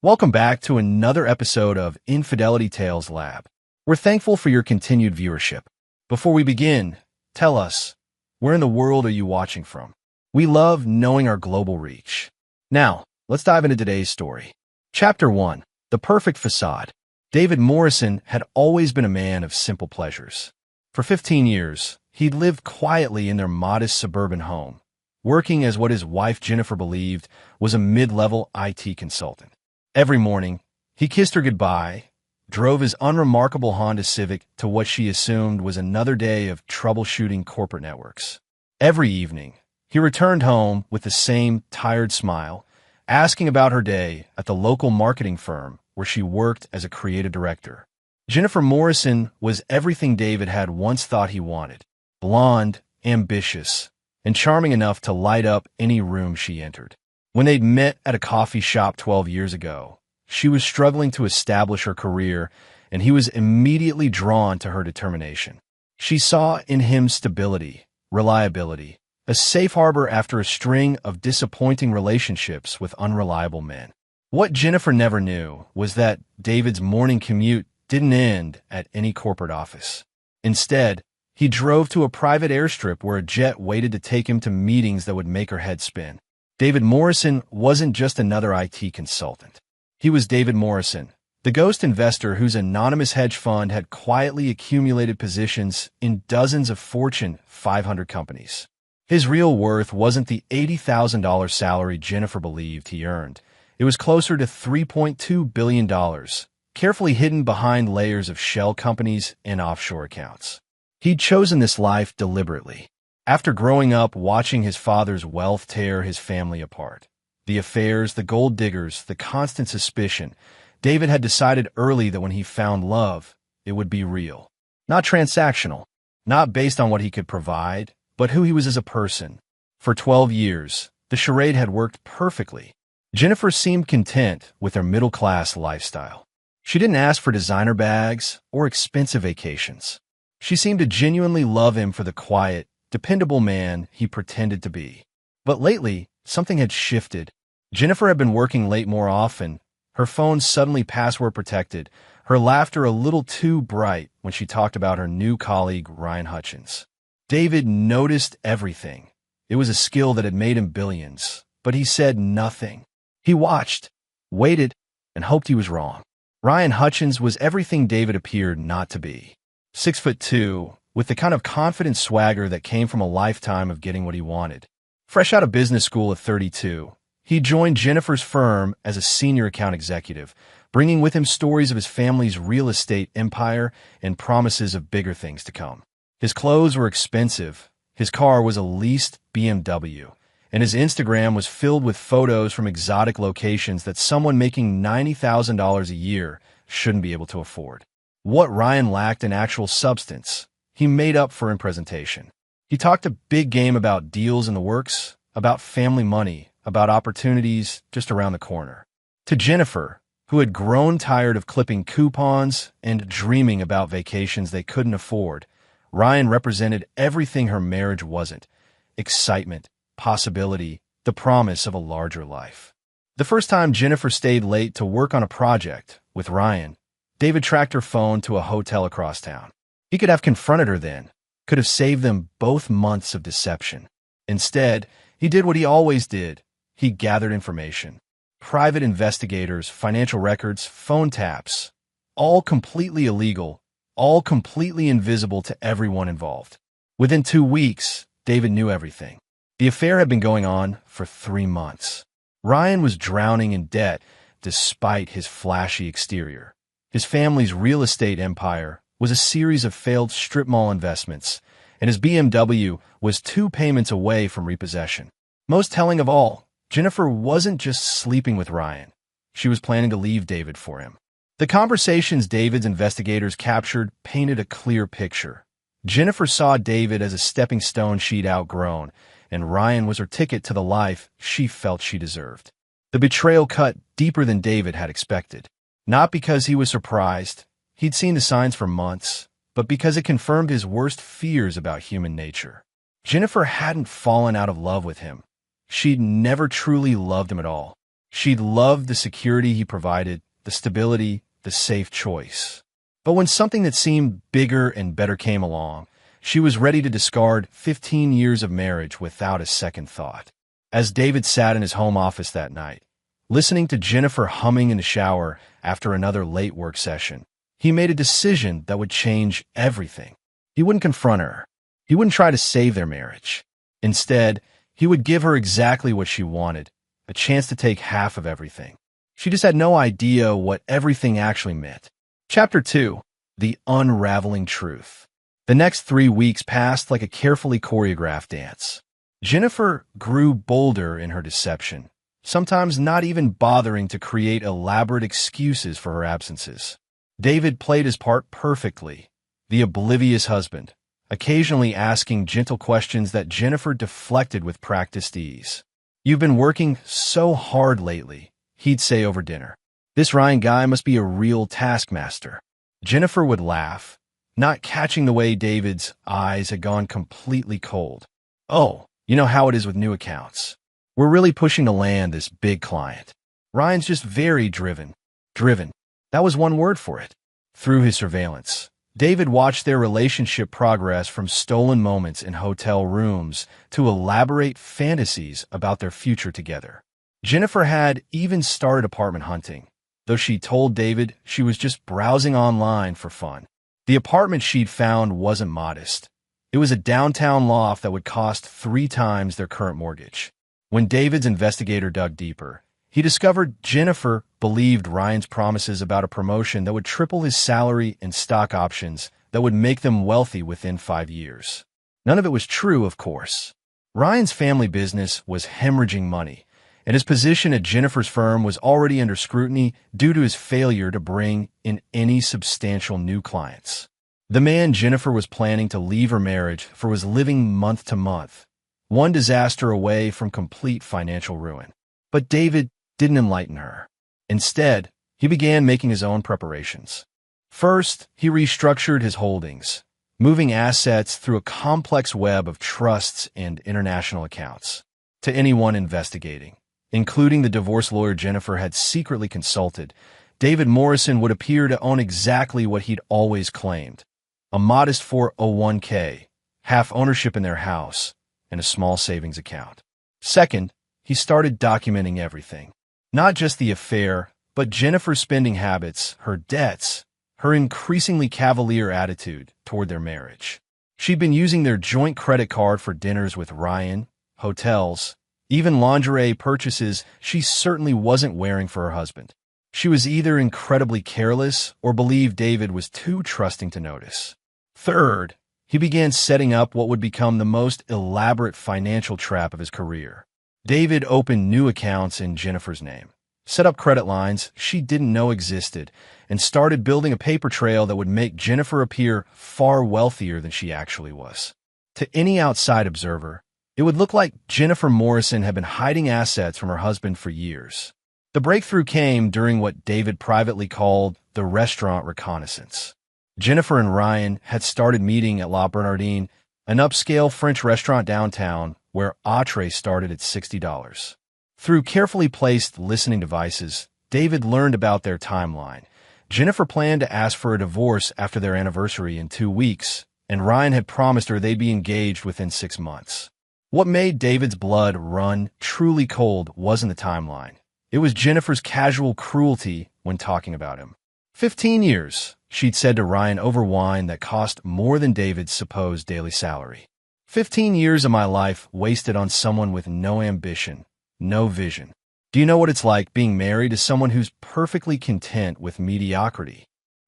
Welcome back to another episode of Infidelity Tales Lab. We're thankful for your continued viewership. Before we begin, tell us, where in the world are you watching from? We love knowing our global reach. Now, let's dive into today's story. Chapter 1. The Perfect Facade. David Morrison had always been a man of simple pleasures. For 15 years, he'd lived quietly in their modest suburban home, working as what his wife Jennifer believed was a mid-level IT consultant. Every morning, he kissed her goodbye, drove his unremarkable Honda Civic to what she assumed was another day of troubleshooting corporate networks. Every evening, he returned home with the same tired smile, asking about her day at the local marketing firm where she worked as a creative director. Jennifer Morrison was everything David had once thought he wanted: blonde, ambitious, and charming enough to light up any room she entered. When they'd met at a coffee shop 12 years ago, she was struggling to establish her career, and he was immediately drawn to her determination. She saw in him stability, reliability, a safe harbor after a string of disappointing relationships with unreliable men. What Jennifer never knew was that David's morning commute didn't end at any corporate office. Instead, he drove to a private airstrip where a jet waited to take him to meetings that would make her head spin. David Morrison wasn't just another IT consultant. He was David Morrison, the ghost investor whose anonymous hedge fund had quietly accumulated positions in dozens of Fortune 500 companies. His real worth wasn't the $80,000 salary Jennifer believed he earned. It was closer to $3.2 billion, carefully hidden behind layers of shell companies and offshore accounts. He'd chosen this life deliberately. After growing up watching his father's wealth tear his family apart, the affairs, the gold diggers, the constant suspicion, David had decided early that when he found love, it would be real. Not transactional, not based on what he could provide, but who he was as a person. For 12 years, the charade had worked perfectly. Jennifer seemed content with her middle-class lifestyle. She didn't ask for designer bags or expensive vacations. She seemed to genuinely love him for the quiet, dependable man he pretended to be. But lately, something had shifted. Jennifer had been working late more often, her phone suddenly password protected, her laughter a little too bright when she talked about her new colleague, Ryan Hutchins. David noticed everything. It was a skill that had made him billions, but he said nothing. He watched, waited, and hoped he was wrong. Ryan Hutchins was everything David appeared not to be. 6'2", with the kind of confident swagger that came from a lifetime of getting what he wanted. Fresh out of business school at 32, he joined Jennifer's firm as a senior account executive, bringing with him stories of his family's real estate empire and promises of bigger things to come. His clothes were expensive, his car was a leased BMW, and his Instagram was filled with photos from exotic locations that someone making $90,000 a year shouldn't be able to afford. What Ryan lacked in actual substance, he made up for in presentation. He talked a big game about deals in the works, about family money, about opportunities just around the corner. To Jennifer, who had grown tired of clipping coupons and dreaming about vacations they couldn't afford, Ryan represented everything her marriage wasn't: excitement, possibility, the promise of a larger life. The first time Jennifer stayed late to work on a project with Ryan, David tracked her phone to a hotel across town. He could have confronted her then, could have saved them both months of deception. Instead, he did what he always did. He gathered information. Private investigators, financial records, phone taps, all completely illegal, all completely invisible to everyone involved. Within 2 weeks, David knew everything. The affair had been going on for 3 months. Ryan was drowning in debt despite his flashy exterior. His family's real estate empire was a series of failed strip mall investments, and his BMW was 2 payments away from repossession. Most telling of all, Jennifer wasn't just sleeping with Ryan. She was planning to leave David for him. The conversations David's investigators captured painted a clear picture. Jennifer saw David as a stepping stone she'd outgrown, and Ryan was her ticket to the life she felt she deserved. The betrayal cut deeper than David had expected. Not because he was surprised, he'd seen the signs for months, but because it confirmed his worst fears about human nature. Jennifer hadn't fallen out of love with him. She'd never truly loved him at all. She loved the security he provided, the stability, the safe choice. But when something that seemed bigger and better came along, she was ready to discard 15 years of marriage without a second thought. As David sat in his home office that night, listening to Jennifer humming in the shower after another late work session, he made a decision that would change everything. He wouldn't confront her. He wouldn't try to save their marriage. Instead, he would give her exactly what she wanted, a chance to take half of everything. She just had no idea what everything actually meant. Chapter 2. The Unraveling Truth. The next 3 weeks passed like a carefully choreographed dance. Jennifer grew bolder in her deception, sometimes not even bothering to create elaborate excuses for her absences. David played his part perfectly, the oblivious husband, occasionally asking gentle questions that Jennifer deflected with practiced ease. "You've been working so hard lately," he'd say over dinner. "This Ryan guy must be a real taskmaster." Jennifer would laugh, not catching the way David's eyes had gone completely cold. "Oh, you know how it is with new accounts. We're really pushing to land this big client. Ryan's just very driven." Driven. That was one word for it. Through his surveillance, David watched their relationship progress from stolen moments in hotel rooms to elaborate fantasies about their future together. Jennifer had even started apartment hunting, though she told David she was just browsing online for fun. The apartment she'd found wasn't modest. It was a downtown loft that would cost 3 times their current mortgage. When David's investigator dug deeper, he discovered Jennifer believed Ryan's promises about a promotion that would triple his salary and stock options that would make them wealthy within 5 years. None of it was true, of course. Ryan's family business was hemorrhaging money, and his position at Jennifer's firm was already under scrutiny due to his failure to bring in any substantial new clients. The man Jennifer was planning to leave her marriage for was living month to month, one disaster away from complete financial ruin. But David didn't enlighten her. Instead, he began making his own preparations. First, he restructured his holdings, moving assets through a complex web of trusts and international accounts. To anyone investigating, including the divorce lawyer Jennifer had secretly consulted, David Morrison would appear to own exactly what he'd always claimed: a modest 401k, half ownership in their house, and a small savings account. Second, he started documenting everything. Not just the affair, but Jennifer's spending habits, her debts, her increasingly cavalier attitude toward their marriage. She'd been using their joint credit card for dinners with Ryan, hotels, even lingerie purchases she certainly wasn't wearing for her husband. She was either incredibly careless or believed David was too trusting to notice. Third, he began setting up what would become the most elaborate financial trap of his career. David opened new accounts in Jennifer's name, set up credit lines she didn't know existed, and started building a paper trail that would make Jennifer appear far wealthier than she actually was. To any outside observer, it would look like Jennifer Morrison had been hiding assets from her husband for years. The breakthrough came during what David privately called the restaurant reconnaissance. Jennifer and Ryan had started meeting at La Bernardine, an upscale French restaurant downtown where entrees started at $60. Through carefully placed listening devices, David learned about their timeline. Jennifer planned to ask for a divorce after their anniversary in 2 weeks, and Ryan had promised her they'd be engaged within 6 months. What made David's blood run truly cold wasn't the timeline. It was Jennifer's casual cruelty when talking about him. 15 years, she'd said to Ryan over wine that cost more than David's supposed daily salary. 15 years of my life wasted on someone with no ambition, no vision. Do you know what it's like being married to someone who's perfectly content with mediocrity?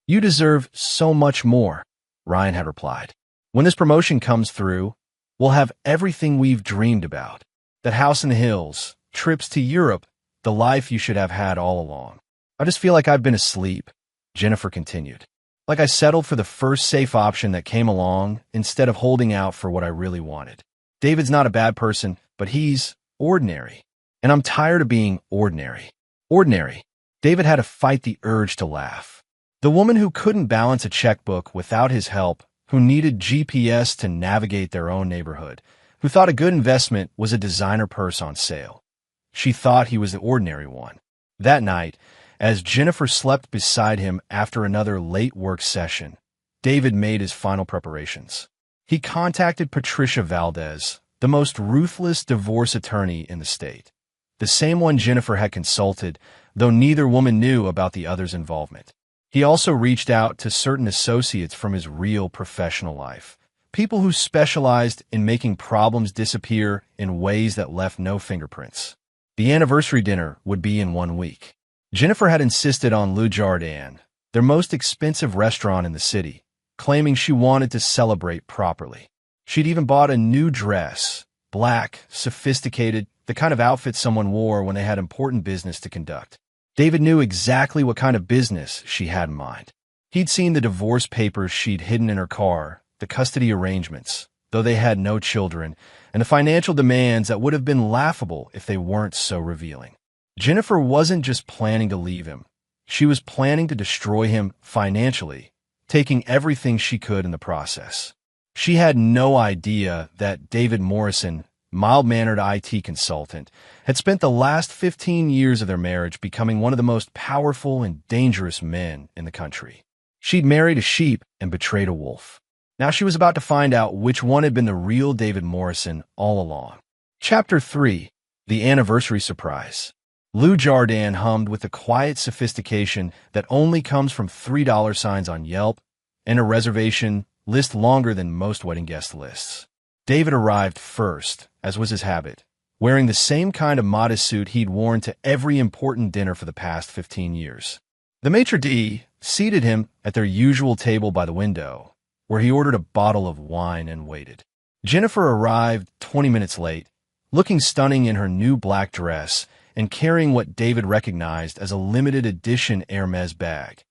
You deserve so much more, Ryan had replied. When this promotion comes through, we'll have everything we've dreamed about. That house in the hills, trips to Europe, the life you should have had all along. I just feel like I've been asleep, Jennifer continued. Like I settled for the first safe option that came along instead of holding out for what I really wanted. David's not a bad person, but he's ordinary. And I'm tired of being ordinary. Ordinary. David had to fight the urge to laugh. The woman who couldn't balance a checkbook without his help, who needed GPS to navigate their own neighborhood, who thought a good investment was a designer purse on sale. She thought he was the ordinary one. That night, as Jennifer slept beside him after another late work session, David made his final preparations. He contacted Patricia Valdez, the most ruthless divorce attorney in the state, the same one Jennifer had consulted, though neither woman knew about the other's involvement. He also reached out to certain associates from his real professional life, people who specialized in making problems disappear in ways that left no fingerprints. The anniversary dinner would be in 1 week. Jennifer had insisted on Le Jardin, their most expensive restaurant in the city, claiming she wanted to celebrate properly. She'd even bought a new dress, black, sophisticated, the kind of outfit someone wore when they had important business to conduct. David knew exactly what kind of business she had in mind. He'd seen the divorce papers she'd hidden in her car, the custody arrangements, though they had no children, and the financial demands that would have been laughable if they weren't so revealing. Jennifer wasn't just planning to leave him. She was planning to destroy him financially, taking everything she could in the process. She had no idea that David Morrison, mild-mannered IT consultant, had spent the last 15 years of their marriage becoming one of the most powerful and dangerous men in the country. She'd married a sheep and betrayed a wolf. Now she was about to find out which one had been the real David Morrison all along. Chapter 3. The Anniversary Surprise. Le Jardin hummed with the quiet sophistication that only comes from $3 signs on Yelp and a reservation list longer than most wedding guest lists. David arrived first, as was his habit, wearing the same kind of modest suit he'd worn to every important dinner for the past 15 years. The maitre d' seated him at their usual table by the window, where he ordered a bottle of wine and waited. Jennifer arrived 20 minutes late, looking stunning in her new black dress and carrying what David recognized as a limited edition Hermes bag,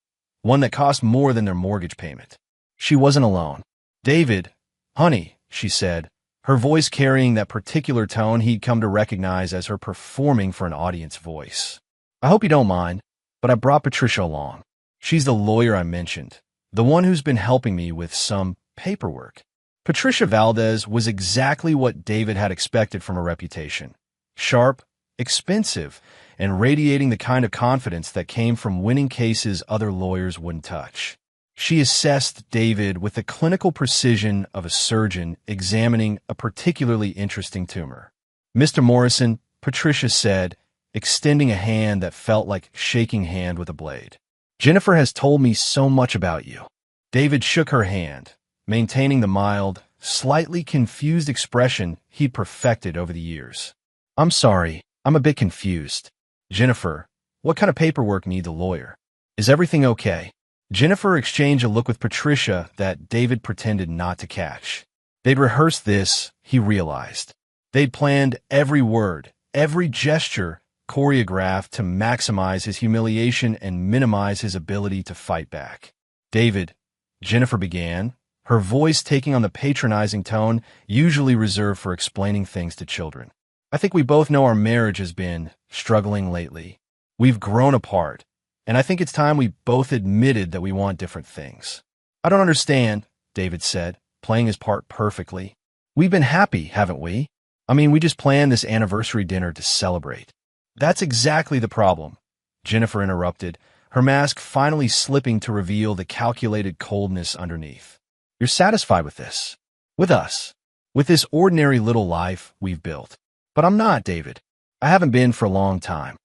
one that cost more than their mortgage payment. She wasn't alone. "David, honey," she said, her voice carrying that particular tone he'd come to recognize as her performing for an audience voice. "I hope you don't mind, but I brought Patricia along. She's the lawyer I mentioned, the one who's been helping me with some paperwork." Patricia Valdez was exactly what David had expected from her reputation. Sharp, expensive, and radiating the kind of confidence that came from winning cases other lawyers wouldn't touch. She assessed David with the clinical precision of a surgeon examining a particularly interesting tumor. "Mr. Morrison," Patricia said, extending a hand that felt like shaking hand with a blade. "Jennifer has told me so much about you." David shook her hand, maintaining the mild, slightly confused expression he'd perfected over the years. "I'm sorry, I'm a bit confused. Jennifer, what kind of paperwork needs a lawyer? Is everything okay?" Jennifer exchanged a look with Patricia that David pretended not to catch. They'd rehearsed this, he realized. They'd planned every word, every gesture, choreographed to maximize his humiliation and minimize his ability to fight back. "David," Jennifer began, her voice taking on the patronizing tone usually reserved for explaining things to children. "I think we both know our marriage has been struggling lately. We've grown apart, and I think it's time we both admitted that we want different things." "I don't understand," David said, playing his part perfectly. "We've been happy, haven't we? I mean, we just planned this anniversary dinner to celebrate." "That's exactly the problem," Jennifer interrupted, her mask finally slipping to reveal the calculated coldness underneath. "You're satisfied with this? With us? With this ordinary little life we've built?" "But I'm not, David. I haven't been for a long time."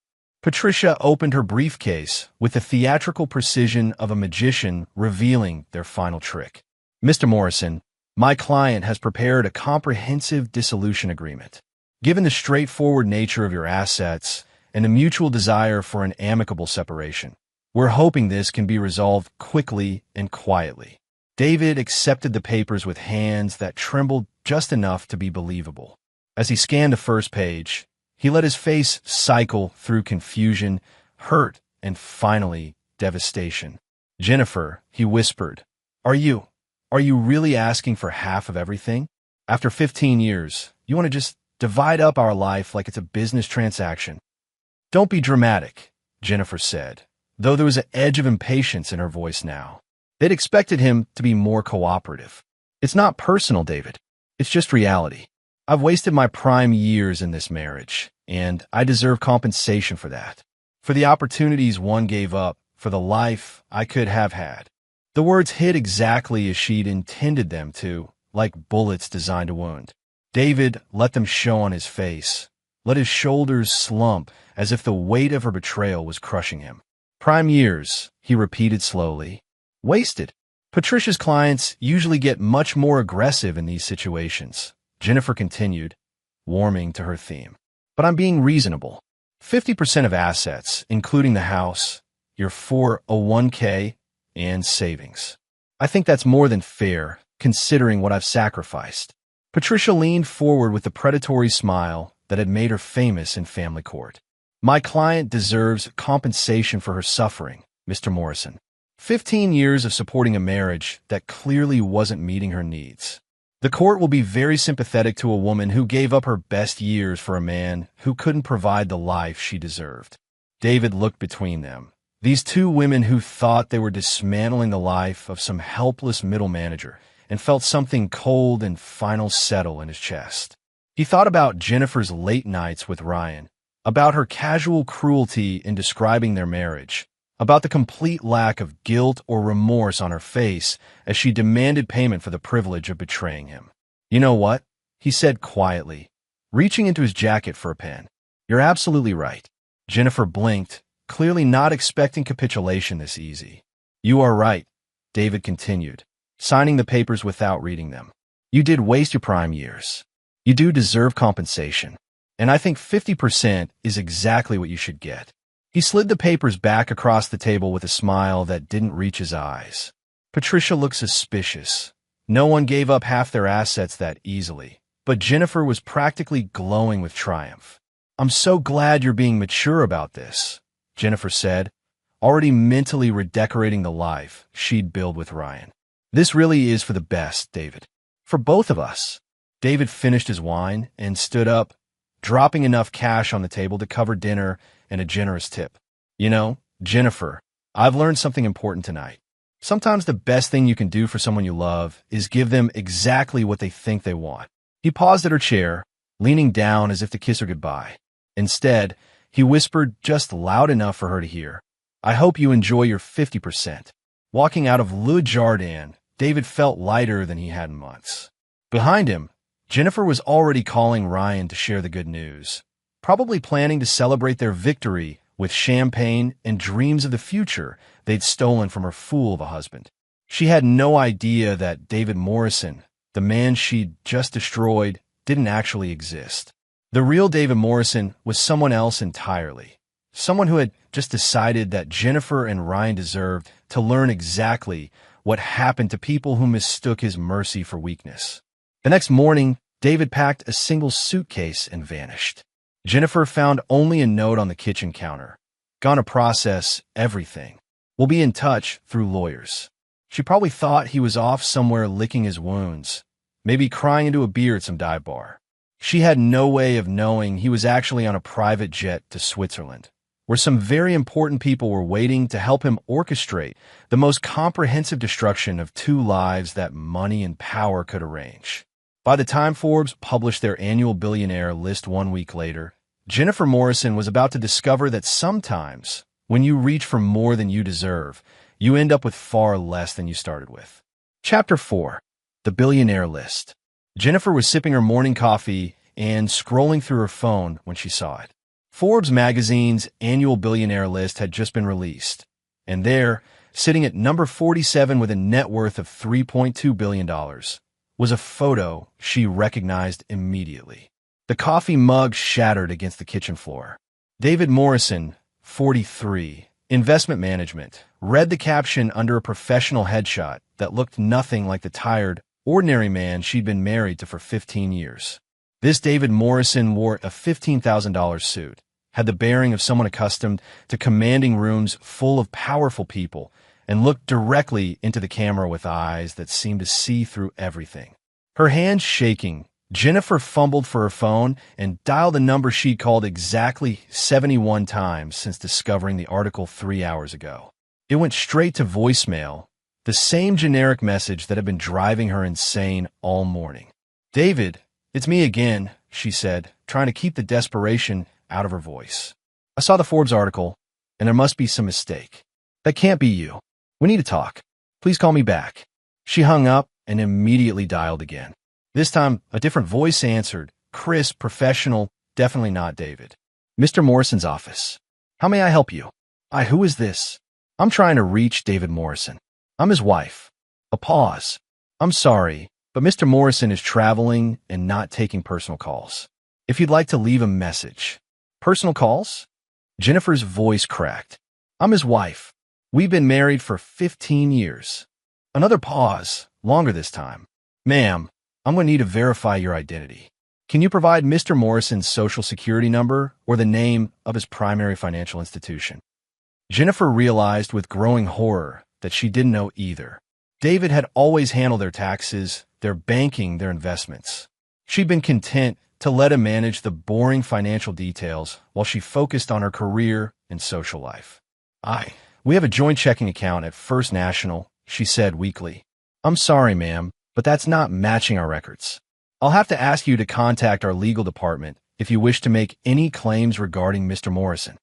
Patricia opened her briefcase with the theatrical precision of a magician revealing their final trick. "Mr. Morrison, my client has prepared a comprehensive dissolution agreement. Given the straightforward nature of your assets and the mutual desire for an amicable separation, we're hoping this can be resolved quickly and quietly." David accepted the papers with hands that trembled just enough to be believable. As he scanned the first page, he let his face cycle through confusion, hurt, and finally, devastation. "Jennifer," he whispered, Are you really asking for half of everything? After 15 years, you want to just divide up our life like it's a business transaction?" "Don't be dramatic," Jennifer said, though there was an edge of impatience in her voice now. They'd expected him to be more cooperative. "It's not personal, David. It's just reality. I've wasted my prime years in this marriage, and I deserve compensation for that. For the opportunities one gave up, for the life I could have had. The words hit exactly as she'd intended them to, like bullets designed to wound. David let them show on his face, let his shoulders slump as if the weight of her betrayal was crushing him. Prime years, he repeated slowly. Wasted. Patricia's clients usually get much more aggressive in these situations, Jennifer continued, warming to her theme. But I'm being reasonable. 50% of assets, including the house, your 401k, and savings. I think that's more than fair, considering what I've sacrificed. Patricia leaned forward with the predatory smile that had made her famous in family court. My client deserves compensation for her suffering, Mr. Morrison. 15 years of supporting a marriage that clearly wasn't meeting her needs. The court will be very sympathetic to a woman who gave up her best years for a man who couldn't provide the life she deserved. David looked between them. These two women who thought they were dismantling the life of some helpless middle manager, and felt something cold and final settle in his chest. He thought about Jennifer's late nights with Ryan, about her casual cruelty in describing their marriage, about the complete lack of guilt or remorse on her face as she demanded payment for the privilege of betraying him. You know what? He said quietly, reaching into his jacket for a pen. You're absolutely right. Jennifer blinked, clearly not expecting capitulation this easy. You are right, David continued, signing the papers without reading them. You did waste your prime years. You do deserve compensation. And I think 50% is exactly what you should get. He slid the papers back across the table with a smile that didn't reach his eyes. Patricia looked suspicious. No one gave up half their assets that easily, but Jennifer was practically glowing with triumph. I'm so glad you're being mature about this, Jennifer said, already mentally redecorating the life she'd build with Ryan. This really is for the best, David. For both of us. David finished his wine and stood up, dropping enough cash on the table to cover dinner and a generous tip. You know, Jennifer, I've learned something important tonight. Sometimes the best thing you can do for someone you love is give them exactly what they think they want. He paused at her chair, leaning down as if to kiss her goodbye. Instead, he whispered just loud enough for her to hear, I hope you enjoy your 50%. Walking out of Le Jardin, David felt lighter than he had in months. Behind him, Jennifer was already calling Ryan to share the good news, probably planning to celebrate their victory with champagne and dreams of the future they'd stolen from her fool of a husband. She had no idea that David Morrison, the man she'd just destroyed, didn't actually exist. The real David Morrison was someone else entirely. Someone who had just decided that Jennifer and Ryan deserved to learn exactly what happened to people who mistook his mercy for weakness. The next morning, David packed a single suitcase and vanished. Jennifer found only a note on the kitchen counter. Gonna process everything. We'll be in touch through lawyers. She probably thought he was off somewhere licking his wounds, maybe crying into a beer at some dive bar. She had no way of knowing he was actually on a private jet to Switzerland, where some very important people were waiting to help him orchestrate the most comprehensive destruction of two lives that money and power could arrange. By the time Forbes published their annual billionaire list 1 week later, Jennifer Morrison was about to discover that sometimes, when you reach for more than you deserve, you end up with far less than you started with. Chapter 4. The Billionaire List. Jennifer was sipping her morning coffee and scrolling through her phone when she saw it. Forbes magazine's annual billionaire list had just been released, and there, sitting at number 47 with a net worth of $3.2 billion, was a photo she recognized immediately. The coffee mug shattered against the kitchen floor. David Morrison, 43, investment management, read the caption under a professional headshot that looked nothing like the tired, ordinary man she'd been married to for 15 years. This David Morrison wore a $15,000 suit, had the bearing of someone accustomed to commanding rooms full of powerful people, and looked directly into the camera with eyes that seemed to see through everything. Her hands shaking, Jennifer fumbled for her phone and dialed a number she'd called exactly 71 times since discovering the article 3 hours ago. It went straight to voicemail, the same generic message that had been driving her insane all morning. David, it's me again, she said, trying to keep the desperation out of her voice. I saw the Forbes article. and there must be some mistake. That can't be you. We need to talk. Please call me back. She hung up and immediately dialed again. This time, a different voice answered, crisp, professional, definitely not David. Mr. Morrison's office. How may I help you? Who is this? I'm trying to reach David Morrison. I'm his wife. A pause. I'm sorry, but Mr. Morrison is traveling and not taking personal calls. If you'd like to leave a message. Personal calls? Jennifer's voice cracked. I'm his wife. We've been married for 15 years. Another pause, longer this time. Ma'am, I'm going to need to verify your identity. Can you provide Mr. Morrison's social security number or the name of his primary financial institution? Jennifer realized with growing horror that she didn't know either. David had always handled their taxes, their banking, their investments. She'd been content to let him manage the boring financial details while she focused on her career and social life. We have a joint checking account at First National, she said weakly. I'm sorry, ma'am, but that's not matching our records. I'll have to ask you to contact our legal department if you wish to make any claims regarding Mr. Morrison.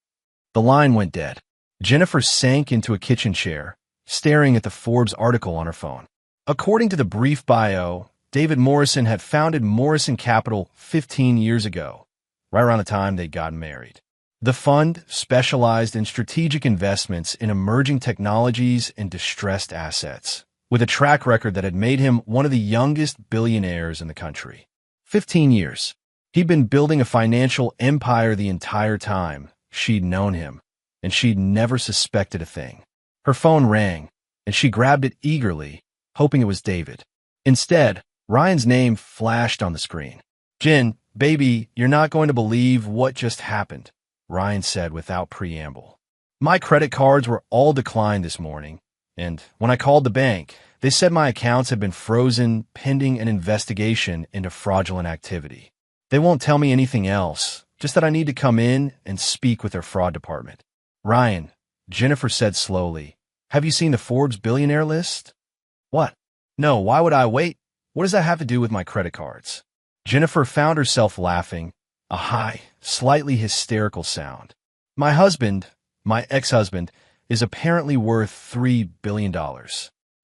The line went dead. Jennifer sank into a kitchen chair, staring at the Forbes article on her phone. According to the brief bio, David Morrison had founded Morrison Capital 15 years ago, right around the time they'd gotten married. The fund specialized in strategic investments in emerging technologies and distressed assets, with a track record that had made him one of the youngest billionaires in the country. 15 years. He'd been building a financial empire the entire time she'd known him, and she'd never suspected a thing. Her phone rang, and she grabbed it eagerly, hoping it was David. Instead, Ryan's name flashed on the screen. Jen, baby, you're not going to believe what just happened, Ryan said without preamble. My credit cards were all declined this morning, and when I called the bank, they said my accounts had been frozen pending an investigation into fraudulent activity. They won't tell me anything else, just that I need to come in and speak with their fraud department. Ryan, Jennifer said slowly, have you seen the Forbes billionaire list? What? No, why would I wait? What does that have to do with my credit cards? Jennifer found herself laughing, a high, slightly hysterical sound. My ex-husband, is apparently worth $3 billion.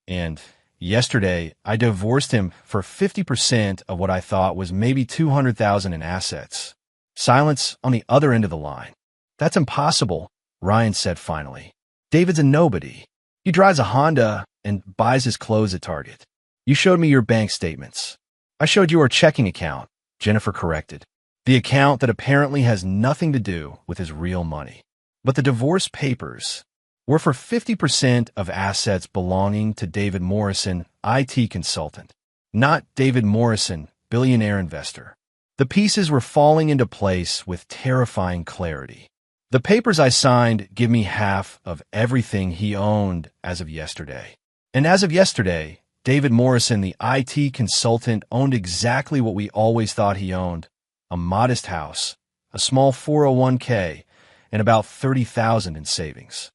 And yesterday, I divorced him for 50% of what I thought was maybe $200,000 in assets. Silence on the other end of the line. That's impossible, Ryan said finally. David's a nobody. He drives a Honda and buys his clothes at Target. You showed me your bank statements. I showed you our checking account, Jennifer corrected. The account that apparently has nothing to do with his real money. But the divorce papers were for 50% of assets belonging to David Morrison, IT consultant, not David Morrison, billionaire investor. The pieces were falling into place with terrifying clarity. The papers I signed give me half of everything he owned as of yesterday. And as of yesterday, David Morrison, the IT consultant, owned exactly what we always thought he owned, a modest house, a small 401k, and about $30,000 in savings.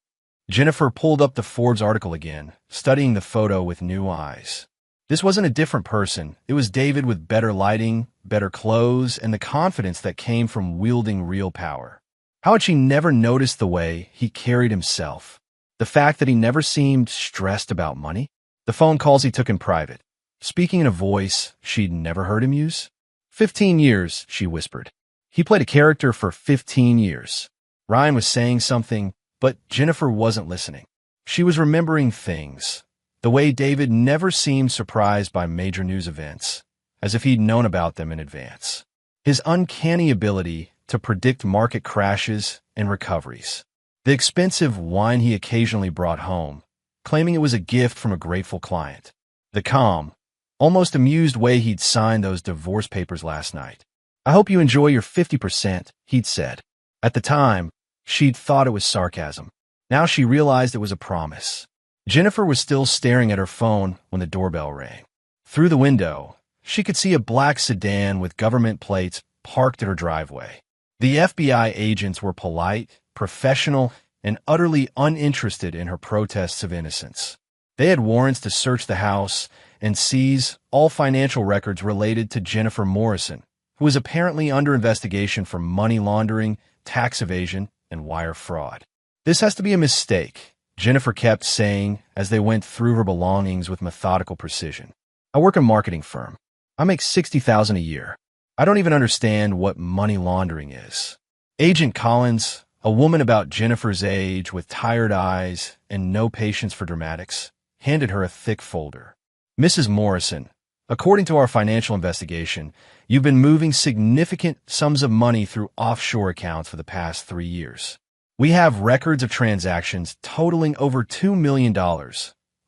Jennifer pulled up the Forbes article again, studying the photo with new eyes. This wasn't a different person. It was David with better lighting, better clothes, and the confidence that came from wielding real power. How had she never noticed the way he carried himself? The fact that he never seemed stressed about money? The phone calls he took in private, speaking in a voice she'd never heard him use? 15 years, she whispered. He played a character for 15 years. Ryan was saying something, but Jennifer wasn't listening. She was remembering things, the way David never seemed surprised by major news events, as if he'd known about them in advance. His uncanny ability to predict market crashes and recoveries. The expensive wine he occasionally brought home, claiming it was a gift from a grateful client. The calm, almost amused way he'd signed those divorce papers last night. I hope you enjoy your 50%, he'd said. At the time, she'd thought it was sarcasm. Now she realized it was a promise. Jennifer was still staring at her phone when the doorbell rang. Through the window, she could see a black sedan with government plates parked at her driveway. The FBI agents were polite, professional, and utterly uninterested in her protests of innocence. They had warrants to search the house and seize all financial records related to Jennifer Morrison, who was apparently under investigation for money laundering, tax evasion, and wire fraud. This has to be a mistake, Jennifer kept saying as they went through her belongings with methodical precision. I work in a marketing firm. I make $60,000 a year. I don't even understand what money laundering is. Agent Collins, a woman about Jennifer's age with tired eyes and no patience for dramatics, handed her a thick folder. Mrs. Morrison, according to our financial investigation, you've been moving significant sums of money through offshore accounts for the past 3 years. We have records of transactions totaling over $2 million,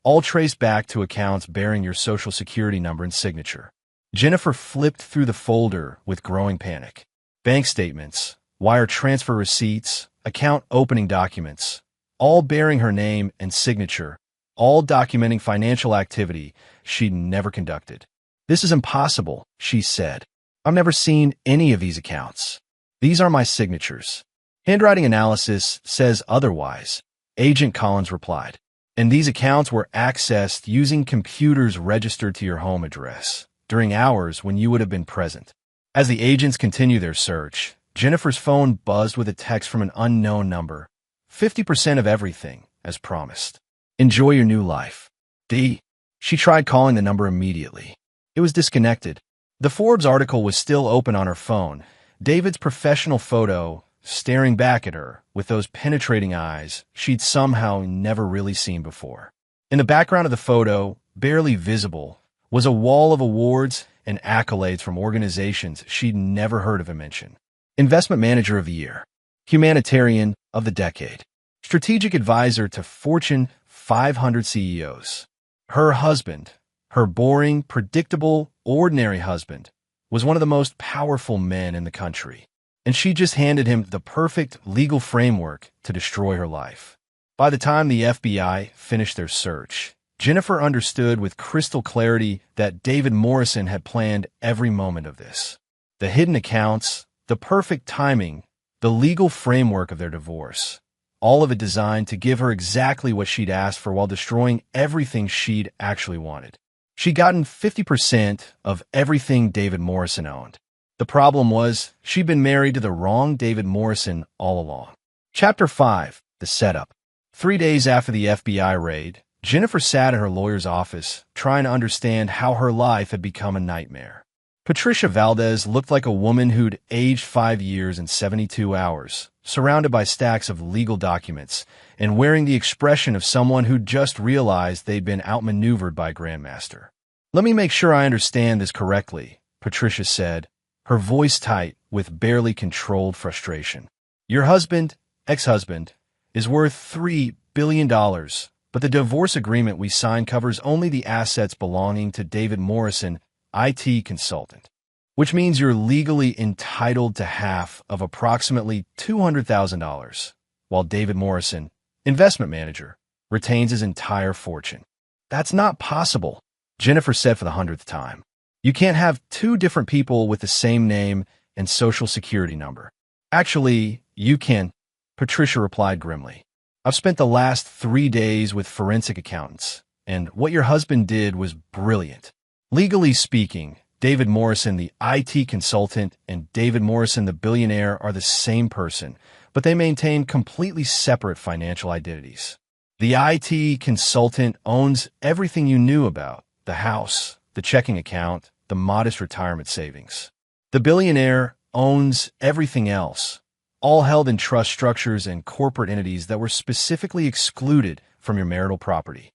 all traced back to accounts bearing your Social Security number and signature. Jennifer flipped through the folder with growing panic. Bank statements, wire transfer receipts, account opening documents, all bearing her name and signature, all documenting financial activity she'd never conducted. This is impossible, she said. I've never seen any of these accounts. These are my signatures. Handwriting analysis says otherwise, Agent Collins replied. And these accounts were accessed using computers registered to your home address during hours when you would have been present. As the agents continued their search, Jennifer's phone buzzed with a text from an unknown number. 50% of everything, as promised. Enjoy your new life. D. She tried calling the number immediately. It was disconnected. The Forbes article was still open on her phone. David's professional photo staring back at her with those penetrating eyes she'd somehow never really seen before. In the background of the photo, barely visible, was a wall of awards and accolades from organizations she'd never heard of him mention. Investment Manager of the Year, Humanitarian of the Decade, Strategic Advisor to Fortune 500 CEOs. Her husband, her boring, predictable, ordinary husband, was one of the most powerful men in the country. And she just handed him the perfect legal framework to destroy her life. By the time the FBI finished their search, Jennifer understood with crystal clarity that David Morrison had planned every moment of this. The hidden accounts, the perfect timing, the legal framework of their divorce, all of it designed to give her exactly what she'd asked for while destroying everything she'd actually wanted. She'd gotten 50% of everything David Morrison owned. The problem was, she'd been married to the wrong David Morrison all along. Chapter 5. The Setup. 3 days after the FBI raid, Jennifer sat in her lawyer's office, trying to understand how her life had become a nightmare. Patricia Valdez looked like a woman who'd aged 5 years and 72 hours, surrounded by stacks of legal documents, and wearing the expression of someone who'd just realized they'd been outmaneuvered by a grandmaster. Let me make sure I understand this correctly, Patricia said, her voice tight with barely controlled frustration. Your husband, ex-husband, is worth $3 billion, but the divorce agreement we signed covers only the assets belonging to David Morrison, IT consultant, which means you're legally entitled to half of approximately $200,000, while David Morrison, investment manager, retains his entire fortune. That's not possible, Jennifer said for the 100th time. You can't have 2 different people with the same name and Social Security number. Actually, you can, Patricia replied grimly. I've spent the last 3 days with forensic accountants, and what your husband did was brilliant. Legally speaking, David Morrison, the IT consultant, and David Morrison, the billionaire, are the same person, but they maintain completely separate financial identities. The IT consultant owns everything you knew about: the house, the checking account, the modest retirement savings. The billionaire owns everything else, all held in trust structures and corporate entities that were specifically excluded from your marital property.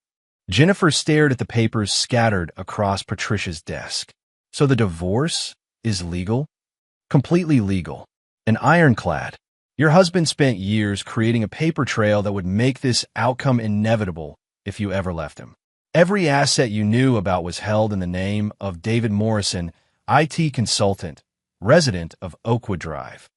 Jennifer stared at the papers scattered across Patricia's desk. So the divorce is legal? Completely legal. And ironclad. Your husband spent years creating a paper trail that would make this outcome inevitable if you ever left him. Every asset you knew about was held in the name of David Morrison, IT consultant, resident of Oakwood Drive.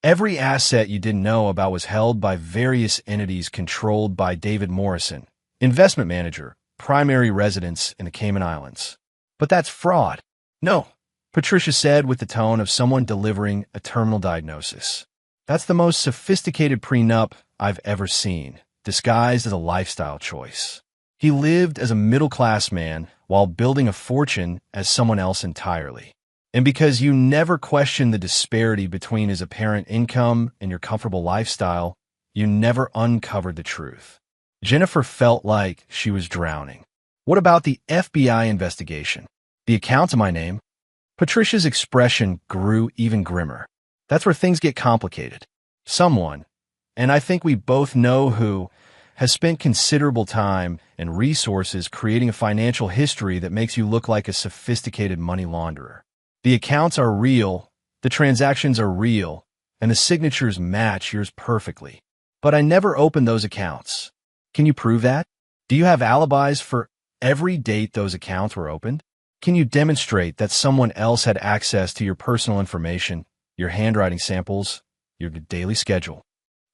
Every asset you didn't know about was held by various entities controlled by David Morrison, investment manager, primary residence in the Cayman Islands. But that's fraud. No, Patricia said with the tone of someone delivering a terminal diagnosis. That's the most sophisticated prenup I've ever seen, disguised as a lifestyle choice. He lived as a middle-class man while building a fortune as someone else entirely. And because you never questioned the disparity between his apparent income and your comfortable lifestyle, you never uncovered the truth. Jennifer felt like she was drowning. What about the FBI investigation? The account to my name? Patricia's expression grew even grimmer. That's where things get complicated. Someone, and I think we both know who, has spent considerable time and resources creating a financial history that makes you look like a sophisticated money launderer. The accounts are real, the transactions are real, and the signatures match yours perfectly. But I never opened those accounts. Can you prove that? Do you have alibis for every date those accounts were opened? Can you demonstrate that someone else had access to your personal information, your handwriting samples, your daily schedule?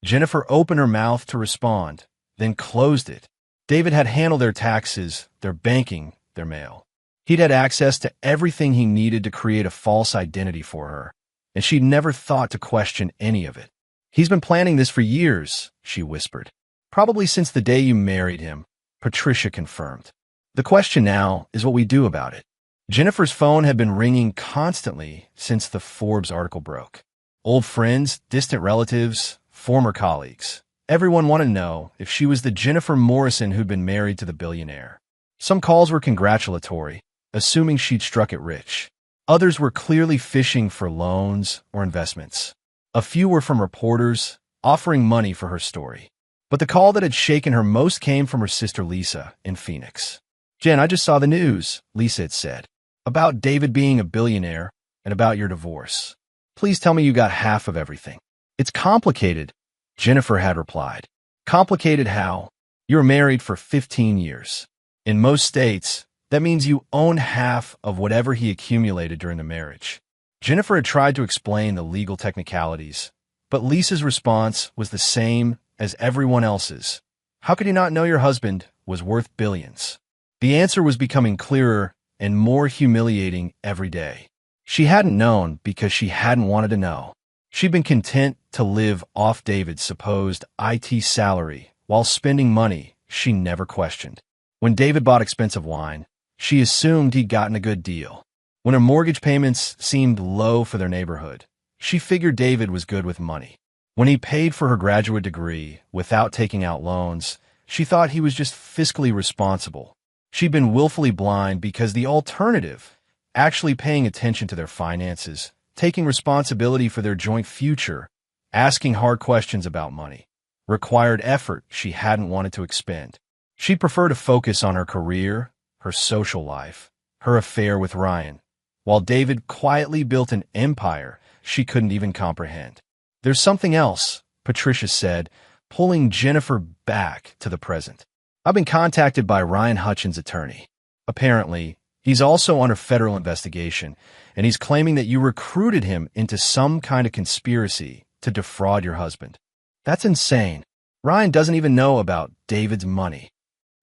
Jennifer opened her mouth to respond, then closed it. David had handled their taxes, their banking, their mail. He'd had access to everything he needed to create a false identity for her, and she'd never thought to question any of it. He's been planning this for years, she whispered. Probably since the day you married him, Patricia confirmed. The question now is what we do about it. Jennifer's phone had been ringing constantly since the Forbes article broke. Old friends, distant relatives, former colleagues. Everyone wanted to know if she was the Jennifer Morrison who'd been married to the billionaire. Some calls were congratulatory, assuming she'd struck it rich. Others were clearly fishing for loans or investments. A few were from reporters, offering money for her story. But the call that had shaken her most came from her sister Lisa in Phoenix. "Jen, I just saw the news," Lisa had said, "about David being a billionaire and about your divorce. Please tell me you got half of everything." "It's complicated," Jennifer had replied. "Complicated how? You were married for 15 years. In most states, that means you own half of whatever he accumulated during the marriage." Jennifer had tried to explain the legal technicalities, but Lisa's response was the same as everyone else's. How could you not know your husband was worth billions? The answer was becoming clearer and more humiliating every day. She hadn't known because she hadn't wanted to know. She'd been content to live off David's supposed IT salary while spending money she never questioned. When David bought expensive wine, she assumed he'd gotten a good deal. When her mortgage payments seemed low for their neighborhood, she figured David was good with money. When he paid for her graduate degree without taking out loans, she thought he was just fiscally responsible. She'd been willfully blind because the alternative, actually paying attention to their finances, taking responsibility for their joint future, asking hard questions about money, required effort she hadn't wanted to expend. She'd prefer to focus on her career, her social life, her affair with Ryan, while David quietly built an empire she couldn't even comprehend. "There's something else," Patricia said, pulling Jennifer back to the present. "I've been contacted by Ryan Hutchins' attorney. Apparently, he's also under federal investigation, and he's claiming that you recruited him into some kind of conspiracy to defraud your husband." "That's insane. Ryan doesn't even know about David's money."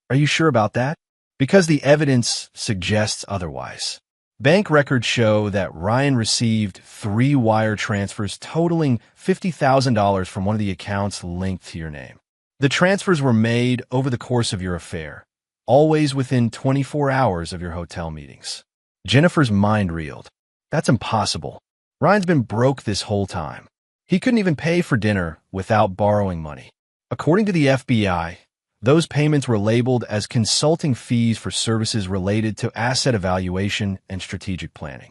"Are you sure about that?" "Because the evidence suggests otherwise. Bank records show that Ryan received 3 wire transfers totaling $50,000 from one of the accounts linked to your name. The transfers were made over the course of your affair, always within 24 hours of your hotel meetings." Jennifer's mind reeled. "That's impossible. Ryan's been broke this whole time. He couldn't even pay for dinner without borrowing money." According to the FBI, those payments were labeled as consulting fees for services related to asset evaluation and strategic planning.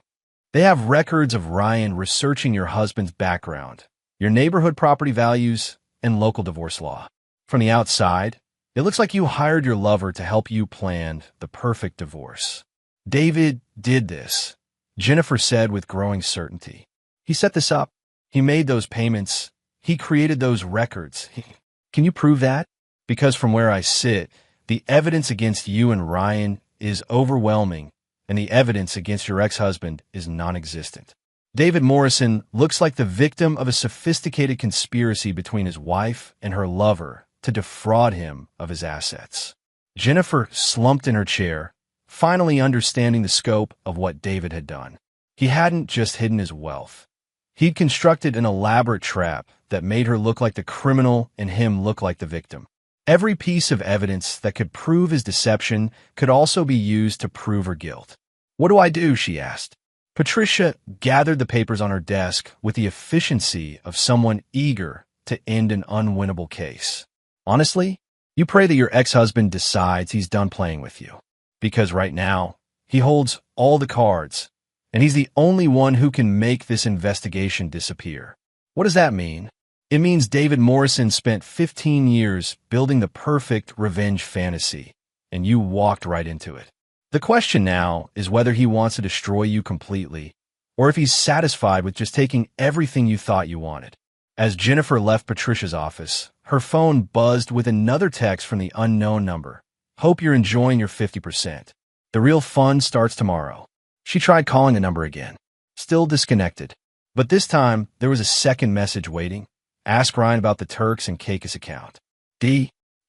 They have records of Ryan researching your husband's background, your neighborhood property values, and local divorce law. From the outside, it looks like you hired your lover to help you plan the perfect divorce. "David did this," Jennifer said with growing certainty. "He set this up. He made those payments. He created those records. Can you prove that? Because from where I sit, the evidence against you and Ryan is overwhelming, and the evidence against your ex-husband is non-existent. David Morrison looks like the victim of a sophisticated conspiracy between his wife and her lover to defraud him of his assets." Jennifer slumped in her chair, finally understanding the scope of what David had done. He hadn't just hidden his wealth. He'd constructed an elaborate trap that made her look like the criminal and him look like the victim. Every piece of evidence that could prove his deception could also be used to prove her guilt. "What do I do?" she asked. Patricia gathered the papers on her desk with the efficiency of someone eager to end an unwinnable case. Honestly, you pray that your ex-husband decides he's done playing with you. Because right now, he holds all the cards, and he's the only one who can make this investigation disappear. What does that mean? It means David Morrison spent 15 years building the perfect revenge fantasy, and you walked right into it. The question now is whether he wants to destroy you completely, or if he's satisfied with just taking everything you thought you wanted. As Jennifer left Patricia's office, her phone buzzed with another text from the unknown number. Hope you're enjoying your 50%. The real fun starts tomorrow. She tried calling the number again. Still disconnected. But this time, there was a second message waiting. Ask Ryan about the Turks and Caicos account.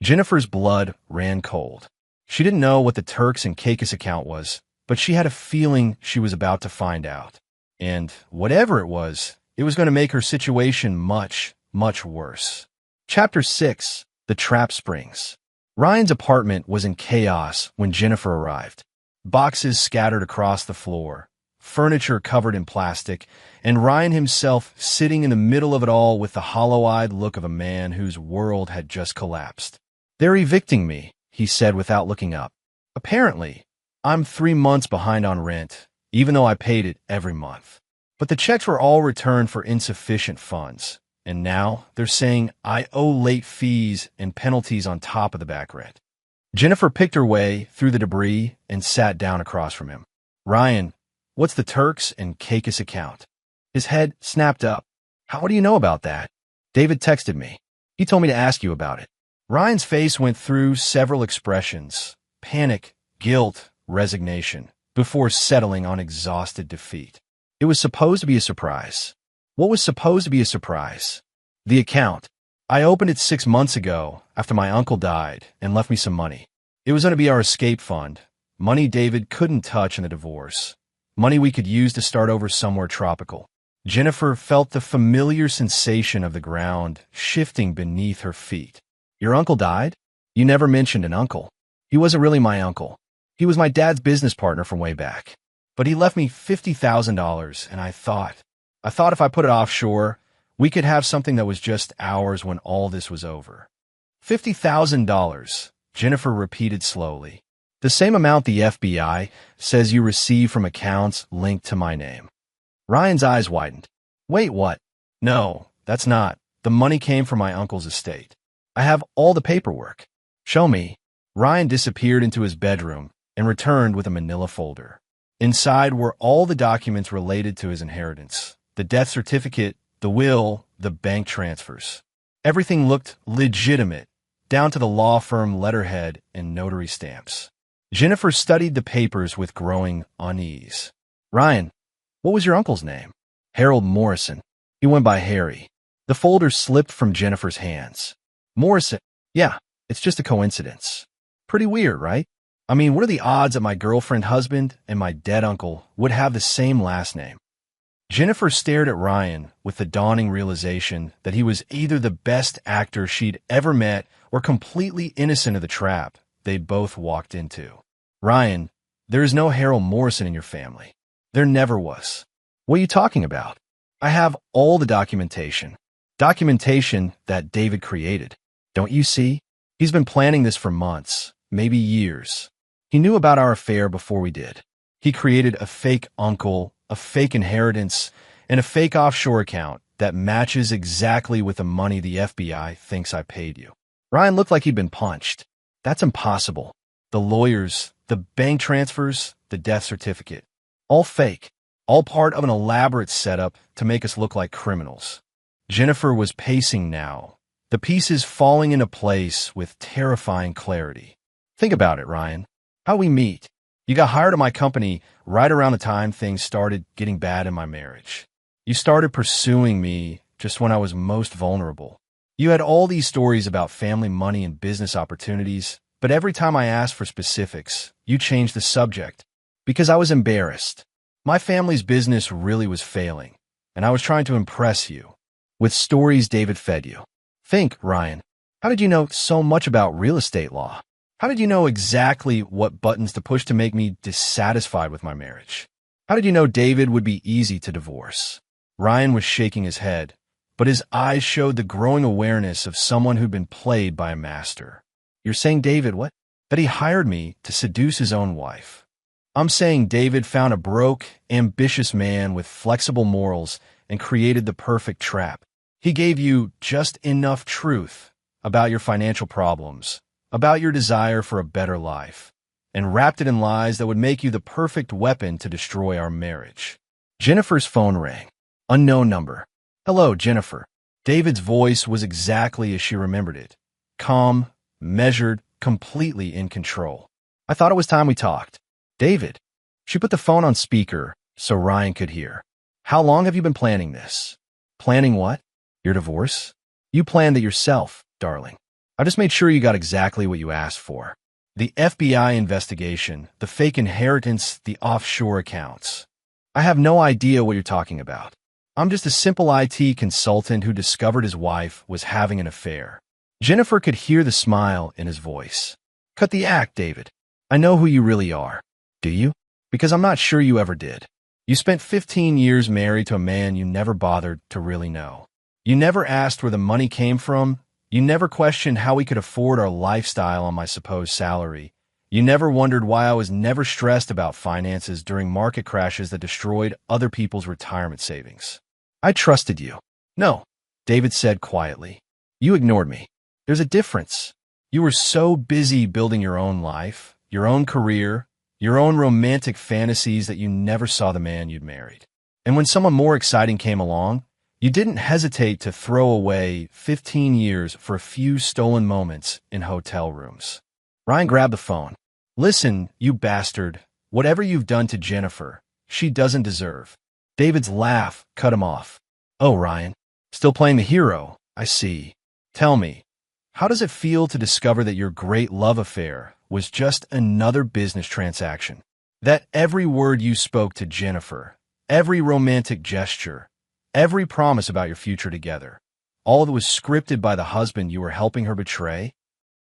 Jennifer's blood ran cold. She didn't know what the Turks and Caicos account was, but she had a feeling she was about to find out. And whatever it was going to make her situation much, much worse. Chapter 6. The Trap Springs. Ryan's apartment was in chaos when Jennifer arrived. Boxes scattered across the floor, furniture covered in plastic, and Ryan himself sitting in the middle of it all with the hollow-eyed look of a man whose world had just collapsed. "They're evicting me," he said without looking up. "Apparently, I'm 3 months behind on rent, even though I paid it every month. But the checks were all returned for insufficient funds, and now they're saying I owe late fees and penalties on top of the back rent." Jennifer picked her way through the debris and sat down across from him. "Ryan, what's the Turks and Caicos account?" His head snapped up. "How do you know about that?" "David texted me. He told me to ask you about it." Ryan's face went through several expressions: panic, guilt, resignation, before settling on exhausted defeat. It was supposed to be a surprise. What was supposed to be a surprise? The account. I opened it 6 months ago after my uncle died and left me some money. It was going to be our escape fund, money David couldn't touch in the divorce, money we could use to start over somewhere tropical. Jennifer felt the familiar sensation of the ground shifting beneath her feet. "Your uncle died? You never mentioned an uncle." "He wasn't really my uncle. He was my dad's business partner from way back. But he left me $50,000, and I thought if I put it offshore, we could have something that was just ours when all this was over." $50,000, Jennifer repeated slowly. "The same amount the FBI says you received from accounts linked to my name." Ryan's eyes widened. "Wait, what?" "No, that's not. The money came from my uncle's estate. I have all the paperwork." "Show me." Ryan disappeared into his bedroom and returned with a manila folder. Inside were all the documents related to his inheritance: the death certificate, the will, the bank transfers. Everything looked legitimate, down to the law firm letterhead and notary stamps. Jennifer studied the papers with growing unease. "Ryan, what was your uncle's name?" "Harold Morrison. He went by Harry." The folder slipped from Jennifer's hands. "Morrison? Yeah, it's just a coincidence. Pretty weird, right? I mean, what are the odds that my girlfriend husband and my dead uncle would have the same last name?" Jennifer stared at Ryan with the dawning realization that he was either the best actor she'd ever met or completely innocent of the trap they'd both walked into. "Ryan, there is no Harold Morrison in your family. There never was." "What are you talking about?" "I have all the documentation. Documentation that David created. Don't you see? He's been planning this for months, maybe years. He knew about our affair before we did. He created a fake uncle, a fake inheritance, and a fake offshore account that matches exactly with the money the FBI thinks I paid you." Ryan looked like he'd been punched. "That's impossible. The lawyers, the bank transfers, the death certificate. All fake. All part of an elaborate setup to make us look like criminals." Jennifer was pacing now, the pieces falling into place with terrifying clarity. "Think about it, Ryan. How we meet. You got hired at my company right around the time things started getting bad in my marriage. You started pursuing me just when I was most vulnerable. You had all these stories about family money and business opportunities, but every time I asked for specifics, you changed the subject. Because I was embarrassed. My family's business really was failing, and I was trying to impress you with stories David fed you. Think, Ryan, how did you know so much about real estate law? How did you know exactly what buttons to push to make me dissatisfied with my marriage? How did you know David would be easy to divorce?" Ryan was shaking his head, but his eyes showed the growing awareness of someone who'd been played by a master. You're saying, David, what? That he hired me to seduce his own wife. I'm saying David found a broke, ambitious man with flexible morals and created the perfect trap. He gave you just enough truth about your financial problems, about your desire for a better life, and wrapped it in lies that would make you the perfect weapon to destroy our marriage. Jennifer's phone rang. Unknown number. Hello, Jennifer. David's voice was exactly as she remembered it. Calm, measured, completely in control. I thought it was time we talked. David. She put the phone on speaker so Ryan could hear. How long have you been planning this? Planning what? Your divorce? You planned it yourself, darling. I just made sure you got exactly what you asked for. The FBI investigation, the fake inheritance, the offshore accounts. I have no idea what you're talking about. I'm just a simple IT consultant who discovered his wife was having an affair. Jennifer could hear the smile in his voice. Cut the act, David. I know who you really are. Do you? Because I'm not sure you ever did. You spent 15 years married to a man you never bothered to really know. You never asked where the money came from. You never questioned how we could afford our lifestyle on my supposed salary. You never wondered why I was never stressed about finances during market crashes that destroyed other people's retirement savings. I trusted you. No, David said quietly. You ignored me. There's a difference. You were so busy building your own life, your own career, your own romantic fantasies that you never saw the man you'd married. And when someone more exciting came along, you didn't hesitate to throw away 15 years for a few stolen moments in hotel rooms. Ryan grabbed the phone. Listen, you bastard. Whatever you've done to Jennifer, she doesn't deserve. David's laugh cut him off. Oh, Ryan. Still playing the hero, I see. Tell me, how does it feel to discover that your great love affair was just another business transaction? That every word you spoke to Jennifer, every romantic gesture, every promise about your future together, all that was scripted by the husband you were helping her betray?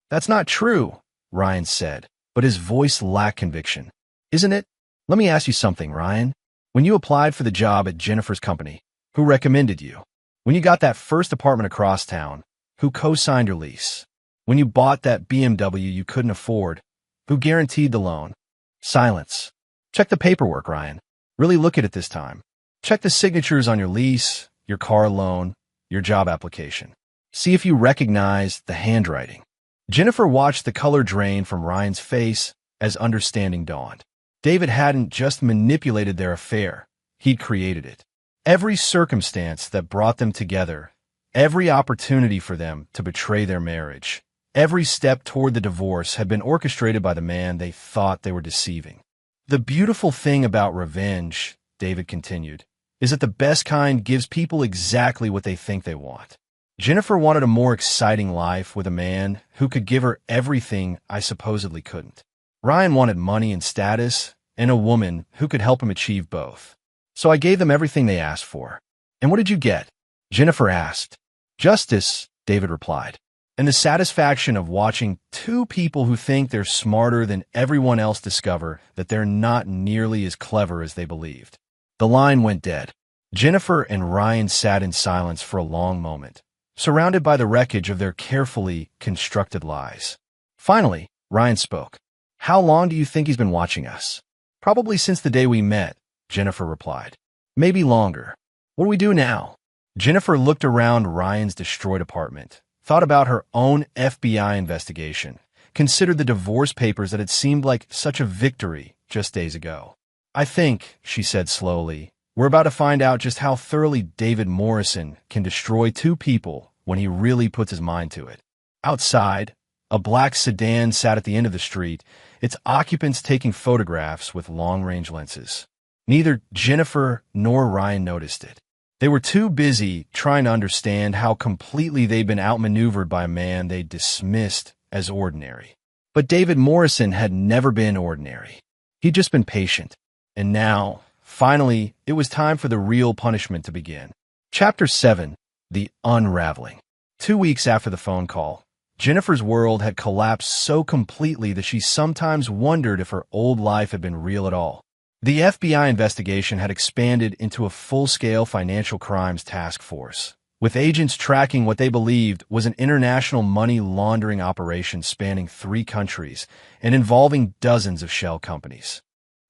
That's not true, Ryan said, but his voice lacked conviction. Isn't it? Let me ask you something, Ryan. When you applied for the job at Jennifer's company, who recommended you? When you got that first apartment across town, who co-signed your lease? When you bought that BMW you couldn't afford, who guaranteed the loan? Silence. Check the paperwork, Ryan. Really look at it this time. Check the signatures on your lease, your car loan, your job application. See if you recognize the handwriting. Jennifer watched the color drain from Ryan's face as understanding dawned. David hadn't just manipulated their affair, he'd created it. Every circumstance that brought them together, every opportunity for them to betray their marriage, every step toward the divorce had been orchestrated by the man they thought they were deceiving. The beautiful thing about revenge, David continued, is that the best kind gives people exactly what they think they want. Jennifer wanted a more exciting life with a man who could give her everything I supposedly couldn't. Ryan wanted money and status, and a woman who could help him achieve both. So I gave them everything they asked for. And what did you get? Jennifer asked. Justice, David replied, and the satisfaction of watching two people who think they're smarter than everyone else discover that they're not nearly as clever as they believed. The line went dead. Jennifer and Ryan sat in silence for a long moment, surrounded by the wreckage of their carefully constructed lies. Finally, Ryan spoke. How long do you think he's been watching us? Probably since the day we met, Jennifer replied. Maybe longer. What do we do now? Jennifer looked around Ryan's destroyed apartment, thought about her own FBI investigation, considered the divorce papers that had seemed like such a victory just days ago. I think, she said slowly, we're about to find out just how thoroughly David Morrison can destroy two people when he really puts his mind to it. Outside, a black sedan sat at the end of the street, its occupants taking photographs with long-range lenses. Neither Jennifer nor Ryan noticed it. They were too busy trying to understand how completely they'd been outmaneuvered by a man they dismissed as ordinary. But David Morrison had never been ordinary. He'd just been patient. And now, finally, it was time for the real punishment to begin. Chapter 7, The Unraveling. 2 weeks after the phone call, Jennifer's world had collapsed so completely that she sometimes wondered if her old life had been real at all. The FBI investigation had expanded into a full-scale financial crimes task force, with agents tracking what they believed was an international money laundering operation spanning 3 countries and involving dozens of shell companies.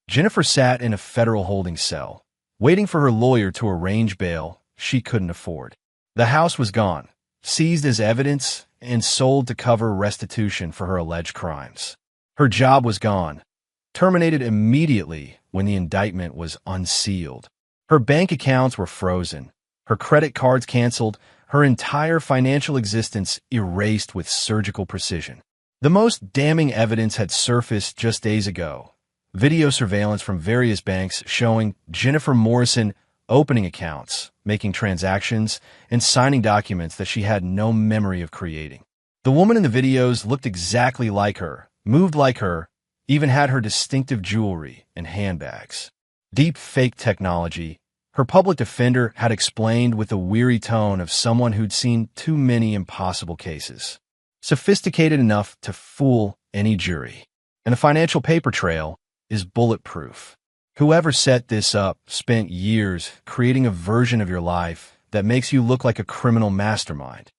Jennifer sat in a federal holding cell, waiting for her lawyer to arrange bail she couldn't afford. The house was gone, seized as evidence, and sold to cover restitution for her alleged crimes. Her job was gone, terminated immediately when the indictment was unsealed. Her bank accounts were frozen, her credit cards canceled, her entire financial existence erased with surgical precision. The most damning evidence had surfaced just days ago. Video surveillance from various banks showing Jennifer Morrison opening accounts, making transactions, and signing documents that she had no memory of creating. The woman in the videos looked exactly like her, moved like her, even had her distinctive jewelry and handbags. Deep fake technology, her public defender had explained with the weary tone of someone who'd seen too many impossible cases. Sophisticated enough to fool any jury. And the financial paper trail is bulletproof. Whoever set this up spent years creating a version of your life that makes you look like a criminal mastermind.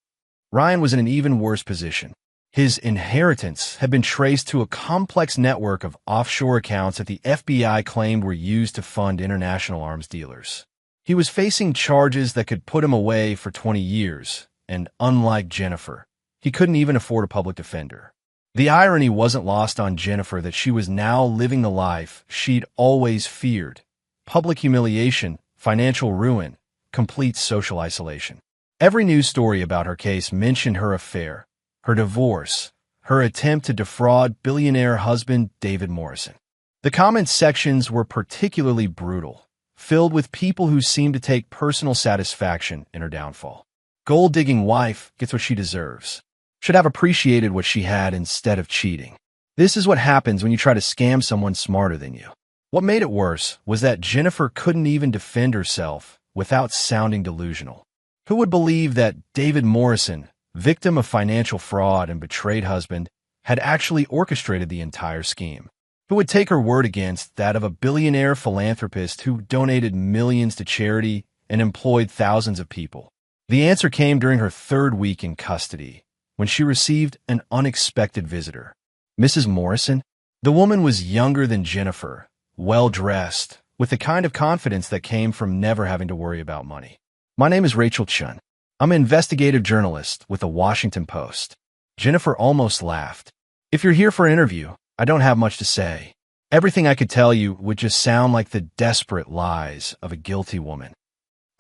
Ryan was in an even worse position. His inheritance had been traced to a complex network of offshore accounts that the FBI claimed were used to fund international arms dealers. He was facing charges that could put him away for 20 years, and unlike Jennifer, he couldn't even afford a public defender. The irony wasn't lost on Jennifer that she was now living the life she'd always feared: public humiliation, financial ruin, complete social isolation. Every news story about her case mentioned her affair, her divorce, her attempt to defraud billionaire husband David Morrison. The comment sections were particularly brutal, filled with people who seemed to take personal satisfaction in her downfall. Gold-digging wife gets what she deserves. Should have appreciated what she had instead of cheating. This is what happens when you try to scam someone smarter than you. What made it worse was that Jennifer couldn't even defend herself without sounding delusional. Who would believe that David Morrison, victim of financial fraud and betrayed husband, had actually orchestrated the entire scheme? Who would take her word against that of a billionaire philanthropist who donated millions to charity and employed thousands of people? The answer came during her 3rd week in custody, when she received an unexpected visitor. Mrs. Morrison? The woman was younger than Jennifer, well-dressed, with the kind of confidence that came from never having to worry about money. "My name is Rachel Chun. I'm an investigative journalist with the Washington Post." Jennifer almost laughed. "If you're here for an interview, I don't have much to say. Everything I could tell you would just sound like the desperate lies of a guilty woman."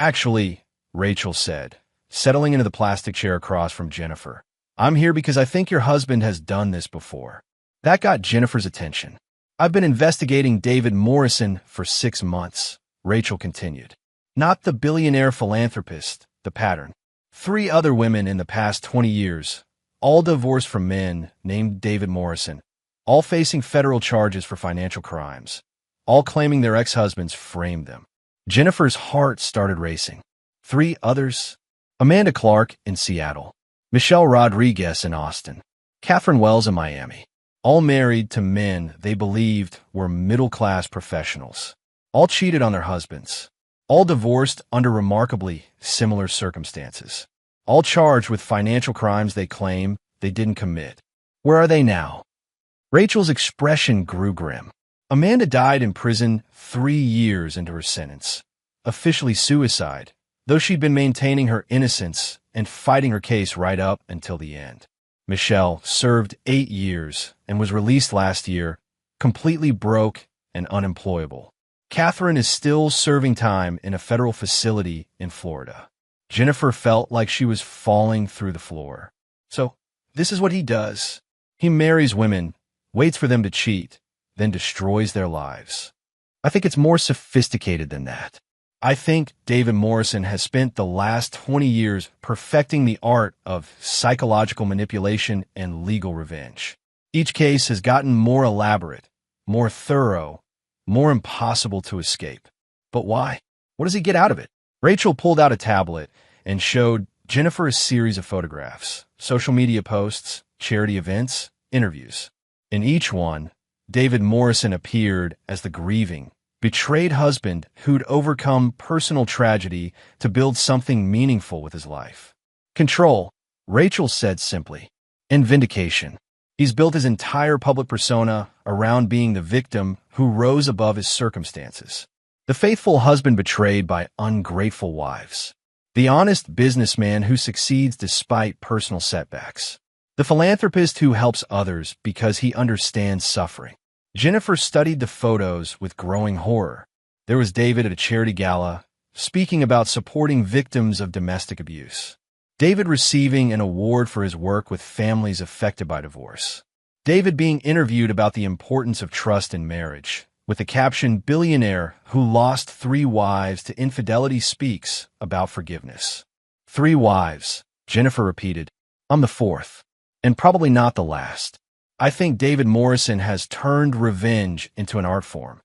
"Actually," Rachel said, settling into the plastic chair across from Jennifer, "I'm here because I think your husband has done this before." That got Jennifer's attention. "I've been investigating David Morrison for 6 months," Rachel continued. "Not the billionaire philanthropist, the pattern. 3 other women in the past 20 years, all divorced from men named David Morrison, all facing federal charges for financial crimes, all claiming their ex-husbands framed them." Jennifer's heart started racing. 3 others? Amanda Clark in Seattle, Michelle Rodriguez in Austin, Catherine Wells in Miami, all married to men they believed were middle-class professionals, all cheated on their husbands, all divorced under remarkably similar circumstances, all charged with financial crimes they claim they didn't commit. Where are they now? Rachel's expression grew grim. Amanda died in prison 3 years into her sentence, officially suicide, though she'd been maintaining her innocence and fighting her case right up until the end. Michelle served 8 years and was released last year, completely broke and unemployable. Catherine is still serving time in a federal facility in Florida. Jennifer felt like she was falling through the floor. So, this is what he does. He marries women, waits for them to cheat, then destroys their lives. I think it's more sophisticated than that. I think David Morrison has spent the last 20 years perfecting the art of psychological manipulation and legal revenge. Each case has gotten more elaborate, more thorough, more impossible to escape. But why? What does he get out of it? Rachel pulled out a tablet and showed Jennifer a series of photographs, social media posts, charity events, interviews. In each one, David Morrison appeared as the grieving, betrayed husband who'd overcome personal tragedy to build something meaningful with his life. Control, Rachel said simply. And vindication. He's built his entire public persona around being the victim who rose above his circumstances. The faithful husband betrayed by ungrateful wives. The honest businessman who succeeds despite personal setbacks. The philanthropist who helps others because he understands suffering. Jennifer studied the photos with growing horror. There was David at a charity gala, speaking about supporting victims of domestic abuse. David receiving an award for his work with families affected by divorce. David being interviewed about the importance of trust in marriage, with the caption, "Billionaire who lost 3 wives to infidelity speaks about forgiveness." 3 wives, Jennifer repeated. I'm the 4th, and probably not the last. I think David Morrison has turned revenge into an art form,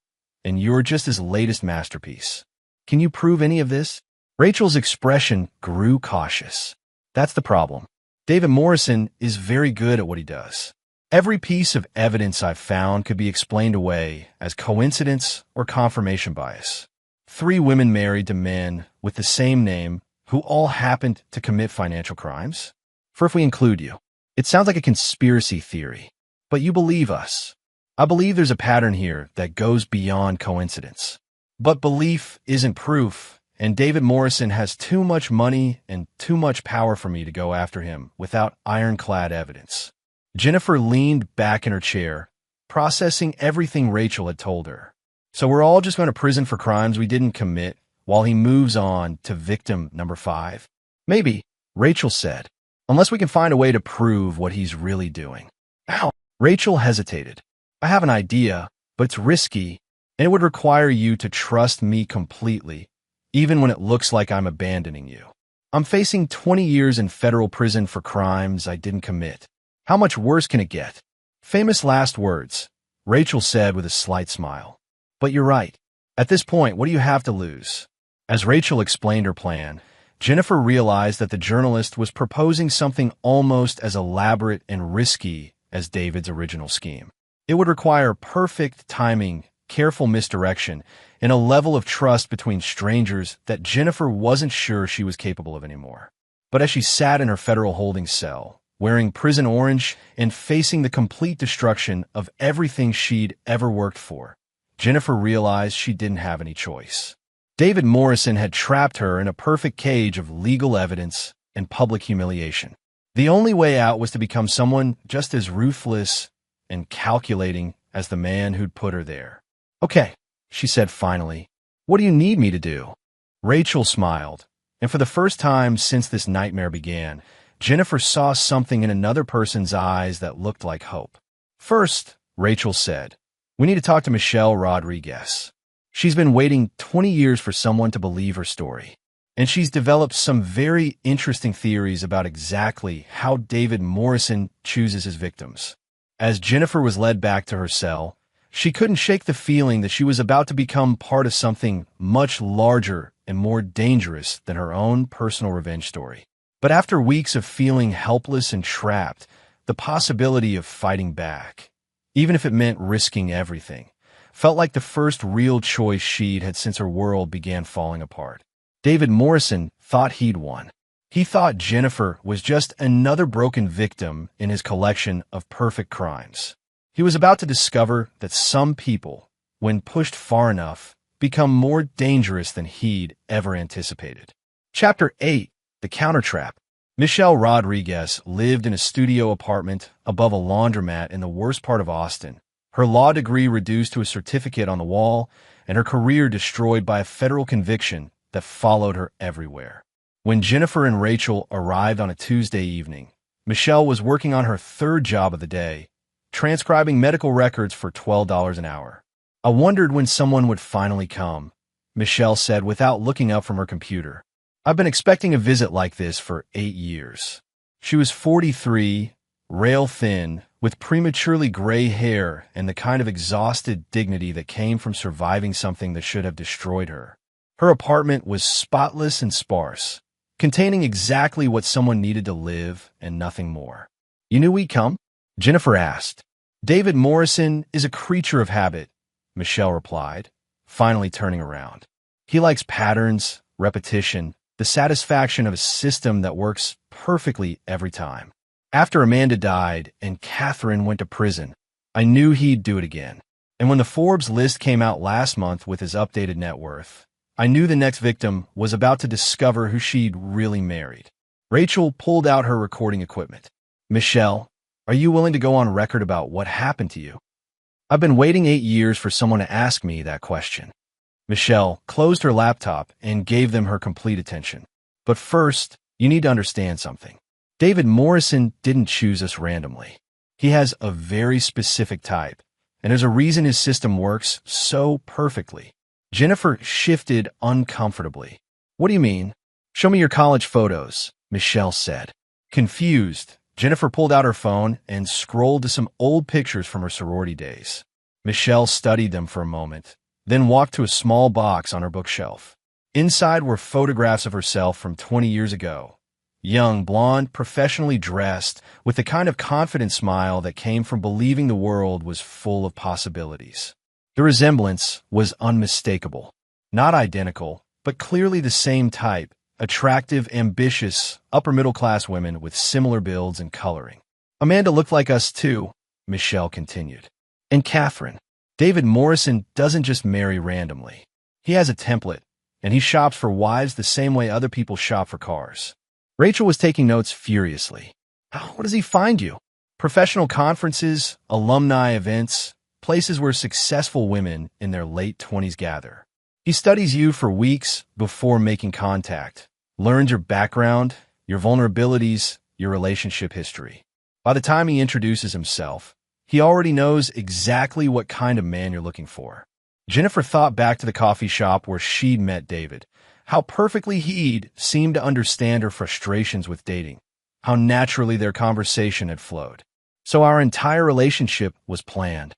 and you're just his latest masterpiece. Can you prove any of this? Rachel's expression grew cautious. That's the problem. David Morrison is very good at what he does. Every piece of evidence I've found could be explained away as coincidence or confirmation bias. 3 women married to men with the same name who all happened to commit financial crimes? For if we include you, it sounds like a conspiracy theory. But you believe us. I believe there's a pattern here that goes beyond coincidence. But belief isn't proof, and David Morrison has too much money and too much power for me to go after him without ironclad evidence. Jennifer leaned back in her chair, processing everything Rachel had told her. So we're all just going to prison for crimes we didn't commit while he moves on to victim number 5? Maybe, Rachel said, unless we can find a way to prove what he's really doing. Ow! Rachel hesitated. I have an idea, but it's risky, and it would require you to trust me completely, even when it looks like I'm abandoning you. I'm facing 20 years in federal prison for crimes I didn't commit. How much worse can it get? Famous last words, Rachel said with a slight smile. But you're right. At this point, what do you have to lose? As Rachel explained her plan, Jennifer realized that the journalist was proposing something almost as elaborate and risky as David's original scheme. It would require perfect timing, careful misdirection, and a level of trust between strangers that Jennifer wasn't sure she was capable of anymore. But as she sat in her federal holding cell, wearing prison orange and facing the complete destruction of everything she'd ever worked for, Jennifer realized she didn't have any choice. David Morrison had trapped her in a perfect cage of legal evidence and public humiliation. The only way out was to become someone just as ruthless and calculating as the man who'd put her there. Okay, she said finally. What do you need me to do? Rachel smiled, and for the first time since this nightmare began, Jennifer saw something in another person's eyes that looked like hope. First, Rachel said, we need to talk to Michelle Rodriguez. She's been waiting 20 years for someone to believe her story. And she's developed some very interesting theories about exactly how David Morrison chooses his victims. As Jennifer was led back to her cell, she couldn't shake the feeling that she was about to become part of something much larger and more dangerous than her own personal revenge story. But after weeks of feeling helpless and trapped, the possibility of fighting back, even if it meant risking everything, felt like the first real choice she'd had since her world began falling apart. David Morrison thought he'd won. He thought Jennifer was just another broken victim in his collection of perfect crimes. He was about to discover that some people, when pushed far enough, become more dangerous than he'd ever anticipated. Chapter 8. The Countertrap. Michelle Rodriguez lived in a studio apartment above a laundromat in the worst part of Austin, her law degree reduced to a certificate on the wall, and her career destroyed by a federal conviction that followed her everywhere. When Jennifer and Rachel arrived on a Tuesday evening, Michelle was working on her 3rd job of the day, transcribing medical records for $12 an hour. I wondered when someone would finally come, Michelle said without looking up from her computer. I've been expecting a visit like this for 8 years. She was 43, rail-thin, with prematurely gray hair and the kind of exhausted dignity that came from surviving something that should have destroyed her. Her apartment was spotless and sparse, containing exactly what someone needed to live and nothing more. You knew we'd come? Jennifer asked. David Morrison is a creature of habit, Michelle replied. finally turning around. He likes patterns, repetition, the satisfaction of a system that works perfectly every time. After Amanda died and Catherine went to prison, I knew he'd do it again. And when the Forbes list came out last month with his updated net worth, I knew the next victim was about to discover who she'd really married. Rachel pulled out her recording equipment. Michelle, are you willing to go on record about what happened to you? I've been waiting 8 years for someone to ask me that question. Michelle closed her laptop and gave them her complete attention. But first, you need to understand something. David Morrison didn't choose us randomly. He has a very specific type, and there's a reason his system works so perfectly. Jennifer shifted uncomfortably. What do you mean? Show me your college photos, Michelle said. Confused, Jennifer pulled out her phone and scrolled to some old pictures from her sorority days. Michelle studied them for a moment, then walked to a small box on her bookshelf. Inside were photographs of herself from 20 years ago. Young, blonde, professionally dressed, with the kind of confident smile that came from believing the world was full of possibilities. The resemblance was unmistakable. Not identical, but clearly the same type. Attractive, ambitious, upper-middle-class women with similar builds and coloring. Amanda looked like us too, Michelle continued. And Catherine. David Morrison doesn't just marry randomly. He has a template, and he shops for wives the same way other people shop for cars. Rachel was taking notes furiously. What does he find you? Professional conferences, alumni events, places where successful women in their late 20s gather. He studies you for weeks before making contact, learns your background, your vulnerabilities, your relationship history. By the time he introduces himself, he already knows exactly what kind of man you're looking for. Jennifer thought back to the coffee shop where she'd met David, how perfectly he'd seemed to understand her frustrations with dating, how naturally their conversation had flowed. So our entire relationship was planned.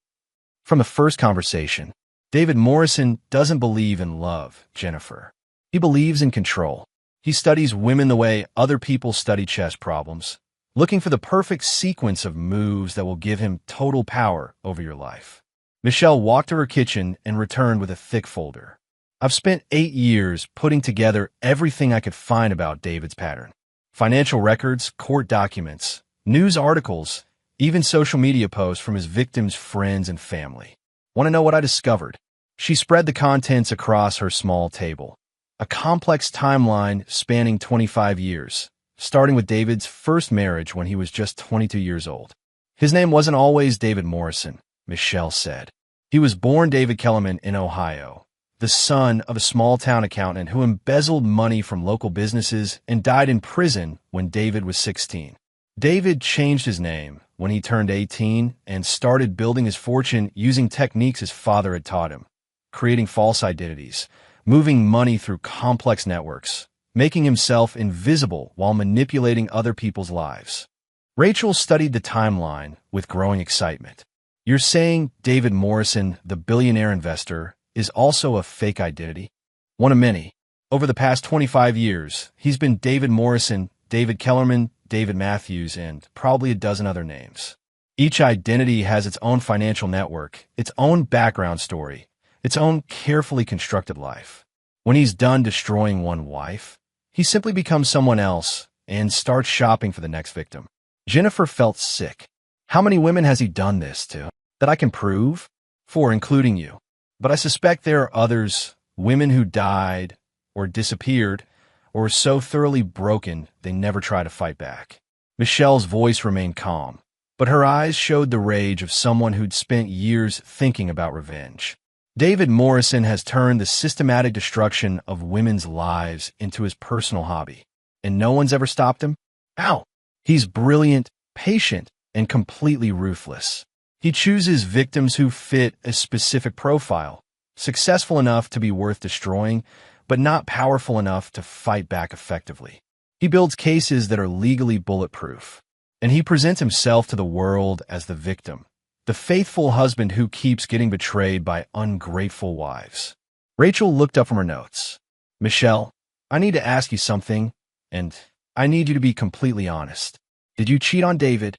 From the first conversation, David Morrison doesn't believe in love, Jennifer. He believes in control. He studies women the way other people study chess problems, looking for the perfect sequence of moves that will give him total power over your life. Michelle walked to her kitchen and returned with a thick folder. I've spent 8 years putting together everything I could find about David's pattern. Financial records, court documents, news articles, even social media posts from his victims' friends and family. Want to know what I discovered? She spread the contents across her small table. A complex timeline spanning 25 years, starting with David's first marriage when he was just 22 years old. His name wasn't always David Morrison, Michelle said. He was born David Kellerman in Ohio, the son of a small-town accountant who embezzled money from local businesses and died in prison when David was 16. David changed his name when he turned 18 and started building his fortune using techniques his father had taught him, creating false identities, moving money through complex networks, making himself invisible while manipulating other people's lives. Rachel studied the timeline with growing excitement. You're saying David Morrison, the billionaire investor, is also a fake identity? One of many. Over the past 25 years, he's been David Morrison, David Kellerman, David Matthews, and probably a dozen other names. Each identity has its own financial network, its own background story, its own carefully constructed life. When he's done destroying one wife, he simply becomes someone else and starts shopping for the next victim. Jennifer felt sick. How many women has he done this to? That I can prove? 4, including you. But I suspect there are others, women who died or disappeared or were so thoroughly broken they never try to fight back. Michelle's voice remained calm, but her eyes showed the rage of someone who'd spent years thinking about revenge. David Morrison has turned the systematic destruction of women's lives into his personal hobby, and no one's ever stopped him? Ow! He's brilliant, patient, and completely ruthless. He chooses victims who fit a specific profile, successful enough to be worth destroying, but not powerful enough to fight back effectively. He builds cases that are legally bulletproof, and he presents himself to the world as the victim, the faithful husband who keeps getting betrayed by ungrateful wives. Rachel looked up from her notes. Michelle, I need to ask you something, and I need you to be completely honest. Did you cheat on David?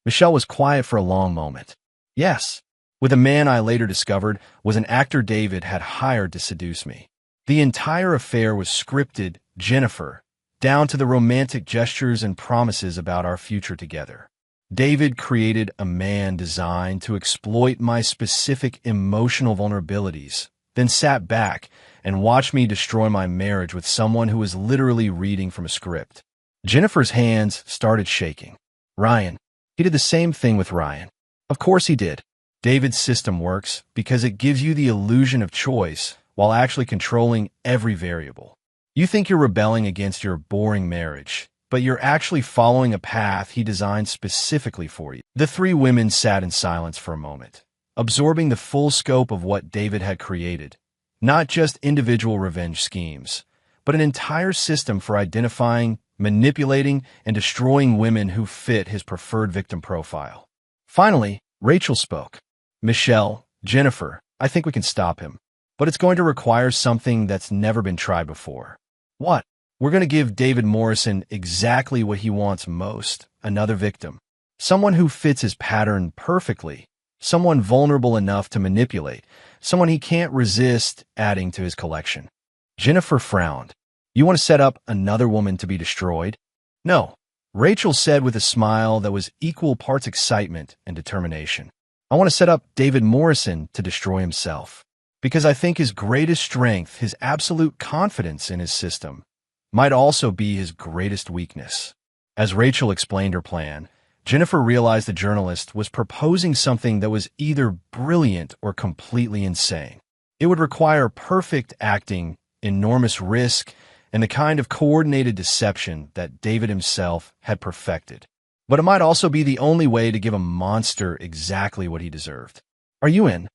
Michelle was quiet for a long moment. Yes. with a man I later discovered was an actor David had hired to seduce me. The entire affair was scripted, Jennifer, down to the romantic gestures and promises about our future together. David created a man designed to exploit my specific emotional vulnerabilities, then sat back and watched me destroy my marriage with someone who was literally reading from a script. Jennifer's hands started shaking. Ryan. He did the same thing with Ryan. Of course he did. David's system works because it gives you the illusion of choice while actually controlling every variable. You think you're rebelling against your boring marriage, but you're actually following a path he designed specifically for you. The three women sat in silence for a moment, absorbing the full scope of what David had created. Not just individual revenge schemes, but an entire system for identifying, manipulating, and destroying women who fit his preferred victim profile. Finally, Rachel spoke. Michelle, Jennifer, I think we can stop him. But it's going to require something that's never been tried before. What? We're going to give David Morrison exactly what he wants most, another victim. Someone who fits his pattern perfectly. Someone vulnerable enough to manipulate. Someone he can't resist adding to his collection. Jennifer frowned. You want to set up another woman to be destroyed? No, Rachel said with a smile that was equal parts excitement and determination. I want to set up David Morrison to destroy himself. Because I think his greatest strength, his absolute confidence in his system, might also be his greatest weakness. As Rachel explained her plan, Jennifer realized the journalist was proposing something that was either brilliant or completely insane. It would require perfect acting, enormous risk, and the kind of coordinated deception that David himself had perfected. But it might also be the only way to give a monster exactly what he deserved. Are you in?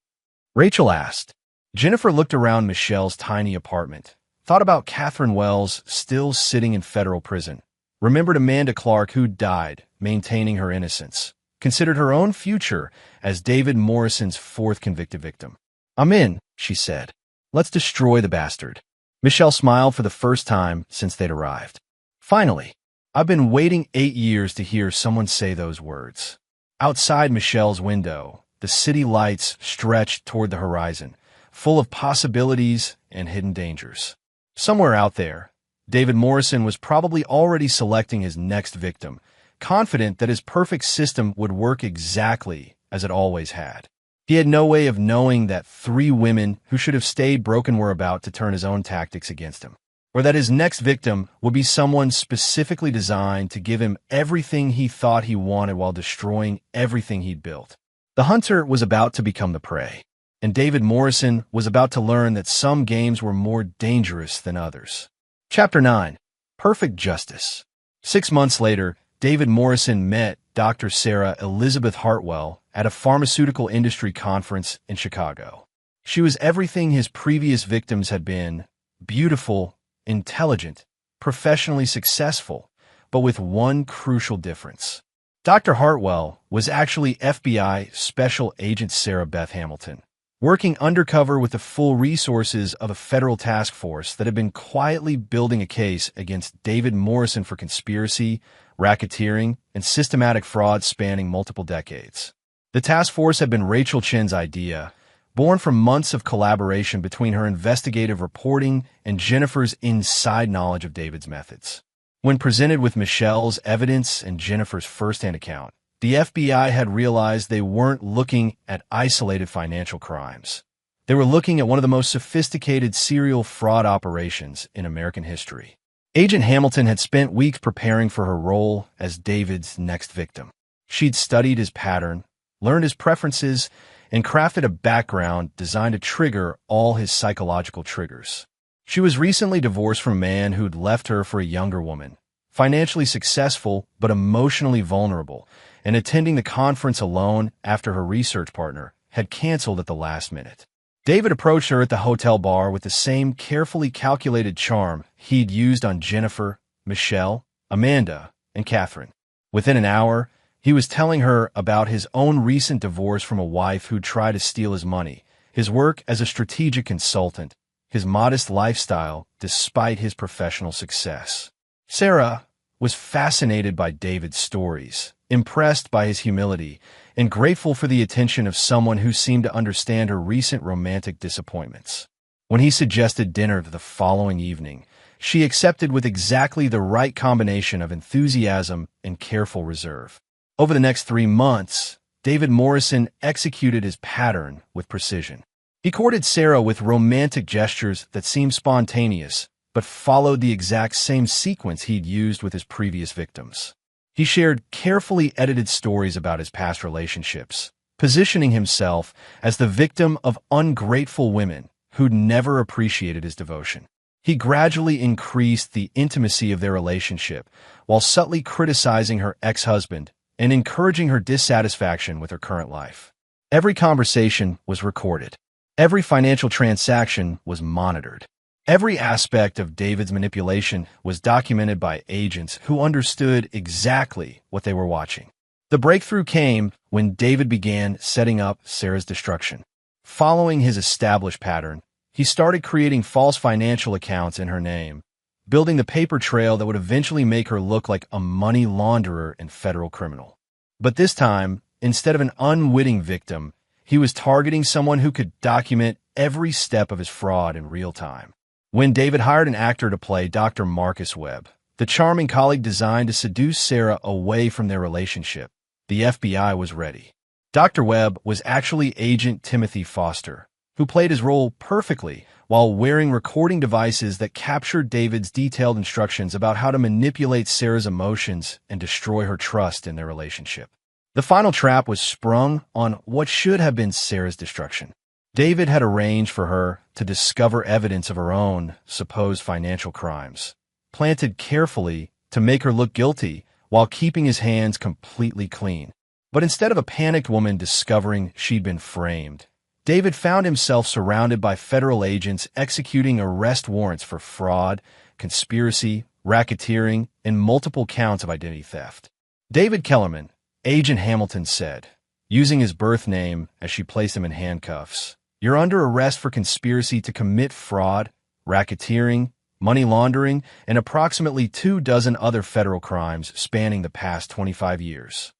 Rachel asked. Jennifer looked around Michelle's tiny apartment, thought about Catherine Wells still sitting in federal prison, remembered Amanda Clark who died, maintaining her innocence, considered her own future as David Morrison's fourth convicted victim. I'm in, she said. Let's destroy the bastard. Michelle smiled for the first time since they'd arrived. Finally, I've been waiting 8 years to hear someone say those words. Outside Michelle's window, the city lights stretched toward the horizon, full of possibilities and hidden dangers. Somewhere out there, David Morrison was probably already selecting his next victim, confident that his perfect system would work exactly as it always had. He had no way of knowing that 3 women who should have stayed broken were about to turn his own tactics against him, or that his next victim would be someone specifically designed to give him everything he thought he wanted while destroying everything he'd built. The hunter was about to become the prey, and David Morrison was about to learn that some games were more dangerous than others. Chapter 9. Perfect Justice. 6 months later, David Morrison met Dr. Sarah Elizabeth Hartwell at a pharmaceutical industry conference in Chicago. She was everything his previous victims had been: beautiful, intelligent, professionally successful, but with one crucial difference. Dr. Hartwell was actually FBI Special Agent Sarah Beth Hamilton, working undercover with the full resources of a federal task force that had been quietly building a case against David Morrison for conspiracy, racketeering, and systematic fraud spanning multiple decades. The task force had been Rachel Chen's idea, born from months of collaboration between her investigative reporting and Jennifer's inside knowledge of David's methods. When presented with Michelle's evidence and Jennifer's first-hand account, the FBI had realized they weren't looking at isolated financial crimes. They were looking at one of the most sophisticated serial fraud operations in American history. Agent Hamilton had spent weeks preparing for her role as David's next victim. She'd studied his pattern, learned his preferences, and crafted a background designed to trigger all his psychological triggers. She was recently divorced from a man who'd left her for a younger woman, financially successful but emotionally vulnerable, and attending the conference alone after her research partner had canceled at the last minute. David approached her at the hotel bar with the same carefully calculated charm he'd used on Jennifer, Michelle, Amanda, and Catherine. Within an hour, he was telling her about his own recent divorce from a wife who'd tried to steal his money, his work as a strategic consultant, his modest lifestyle despite his professional success. Sarah was fascinated by David's stories, impressed by his humility, and grateful for the attention of someone who seemed to understand her recent romantic disappointments. When he suggested dinner the following evening, she accepted with exactly the right combination of enthusiasm and careful reserve. Over the next 3 months, David Morrison executed his pattern with precision. He courted Sarah with romantic gestures that seemed spontaneous, but followed the exact same sequence he'd used with his previous victims. He shared carefully edited stories about his past relationships, positioning himself as the victim of ungrateful women who'd never appreciated his devotion. He gradually increased the intimacy of their relationship while subtly criticizing her ex-husband and encouraging her dissatisfaction with her current life. Every conversation was recorded. Every financial transaction was monitored. Every aspect of David's manipulation was documented by agents who understood exactly what they were watching. The breakthrough came when David began setting up Sarah's destruction. Following his established pattern, he started creating false financial accounts in her name, building the paper trail that would eventually make her look like a money launderer and federal criminal. But this time, instead of an unwitting victim, he was targeting someone who could document every step of his fraud in real time. When David hired an actor to play Dr. Marcus Webb, the charming colleague designed to seduce Sarah away from their relationship, the FBI was ready. Dr. Webb was actually Agent Timothy Foster, who played his role perfectly while wearing recording devices that captured David's detailed instructions about how to manipulate Sarah's emotions and destroy her trust in their relationship. The final trap was sprung on what should have been Sarah's destruction. David had arranged for her to discover evidence of her own supposed financial crimes, planted carefully to make her look guilty while keeping his hands completely clean. But instead of a panicked woman discovering she'd been framed, David found himself surrounded by federal agents executing arrest warrants for fraud, conspiracy, racketeering, and multiple counts of identity theft. David Kellerman, Agent Hamilton said, using his birth name as she placed him in handcuffs, "You're under arrest for conspiracy to commit fraud, racketeering, money laundering, and approximately 24 other federal crimes spanning the past 25 years.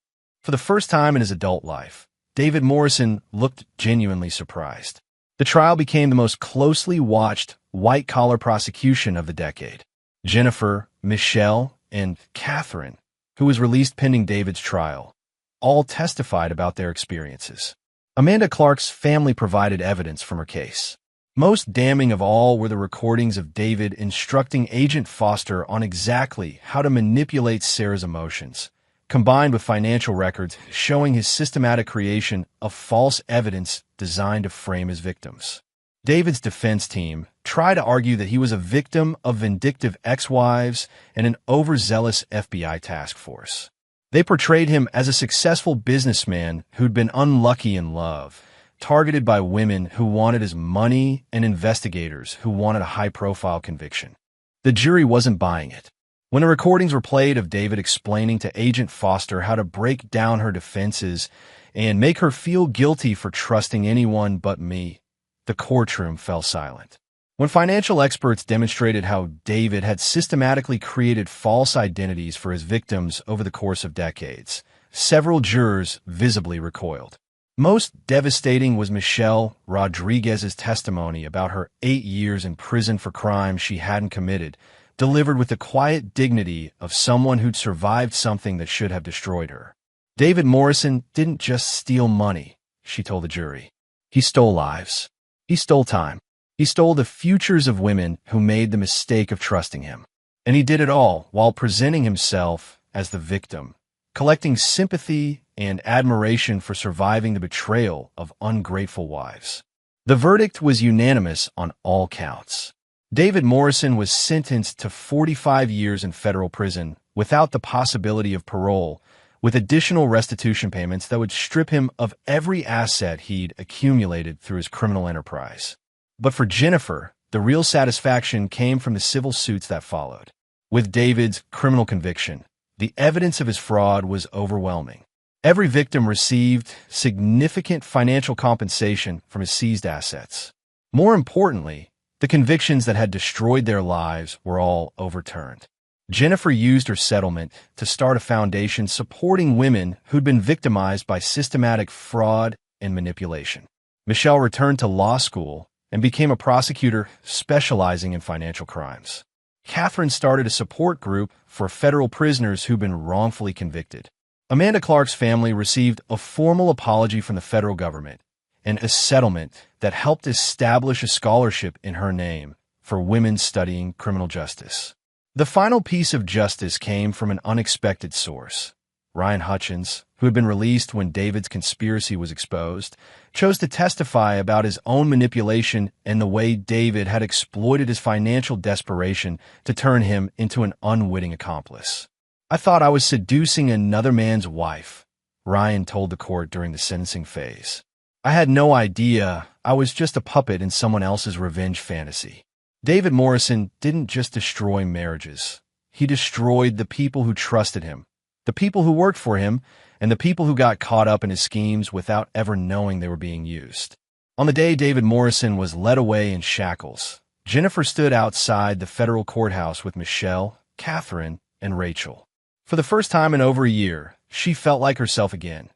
For the first time in his adult life, David Morrison looked genuinely surprised. The trial became the most closely watched white-collar prosecution of the decade. Jennifer, Michelle, and Catherine, who was released pending David's trial, all testified about their experiences. Amanda Clark's family provided evidence from her case. Most damning of all were the recordings of David instructing Agent Foster on exactly how to manipulate Sarah's emotions, combined with financial records showing his systematic creation of false evidence designed to frame his victims. David's defense team tried to argue that he was a victim of vindictive ex-wives and an overzealous FBI task force. They portrayed him as a successful businessman who'd been unlucky in love, targeted by women who wanted his money and investigators who wanted a high-profile conviction. The jury wasn't buying it. When the recordings were played of David explaining to Agent Foster how to break down her defenses and make her feel guilty for trusting anyone but me, the courtroom fell silent. When financial experts demonstrated how David had systematically created false identities for his victims over the course of decades, several jurors visibly recoiled. Most devastating was Michelle Rodriguez's testimony about her 8 years in prison for crimes she hadn't committed, delivered with the quiet dignity of someone who'd survived something that should have destroyed her. David Morrison didn't just steal money, she told the jury. He stole lives. He stole time. He stole the futures of women who made the mistake of trusting him. And he did it all while presenting himself as the victim, collecting sympathy and admiration for surviving the betrayal of ungrateful wives. The verdict was unanimous on all counts. David Morrison was sentenced to 45 years in federal prison without the possibility of parole, with additional restitution payments that would strip him of every asset he'd accumulated through his criminal enterprise. But for Jennifer, the real satisfaction came from the civil suits that followed. With David's criminal conviction, the evidence of his fraud was overwhelming. Every victim received significant financial compensation from his seized assets. More importantly, the convictions that had destroyed their lives were all overturned. Jennifer used her settlement to start a foundation supporting women who'd been victimized by systematic fraud and manipulation. Michelle returned to law school and became a prosecutor specializing in financial crimes. Catherine started a support group for federal prisoners who'd been wrongfully convicted. Amanda Clark's family received a formal apology from the federal government and a settlement that helped establish a scholarship in her name for women studying criminal justice. The final piece of justice came from an unexpected source. Ryan Hutchins, who had been released when David's conspiracy was exposed, chose to testify about his own manipulation and the way David had exploited his financial desperation to turn him into an unwitting accomplice. "I thought I was seducing another man's wife," Ryan told the court during the sentencing phase. "I had no idea I was just a puppet in someone else's revenge fantasy." David Morrison didn't just destroy marriages. He destroyed the people who trusted him, the people who worked for him, and the people who got caught up in his schemes without ever knowing they were being used. On the day David Morrison was led away in shackles, Jennifer stood outside the federal courthouse with Michelle, Catherine, and Rachel. For the first time in over a year, she felt like herself again.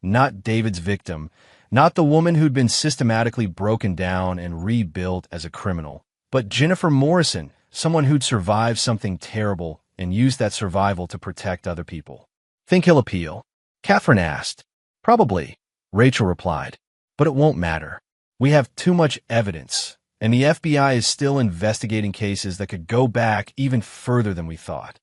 Not David's victim, not the woman who'd been systematically broken down and rebuilt as a criminal, but Jennifer Morrison, someone who'd survived something terrible and used that survival to protect other people. "Think he'll appeal?" Catherine asked. "Probably," Rachel replied, "but it won't matter. We have too much evidence, and the FBI is still investigating cases that could go back even further than we thought."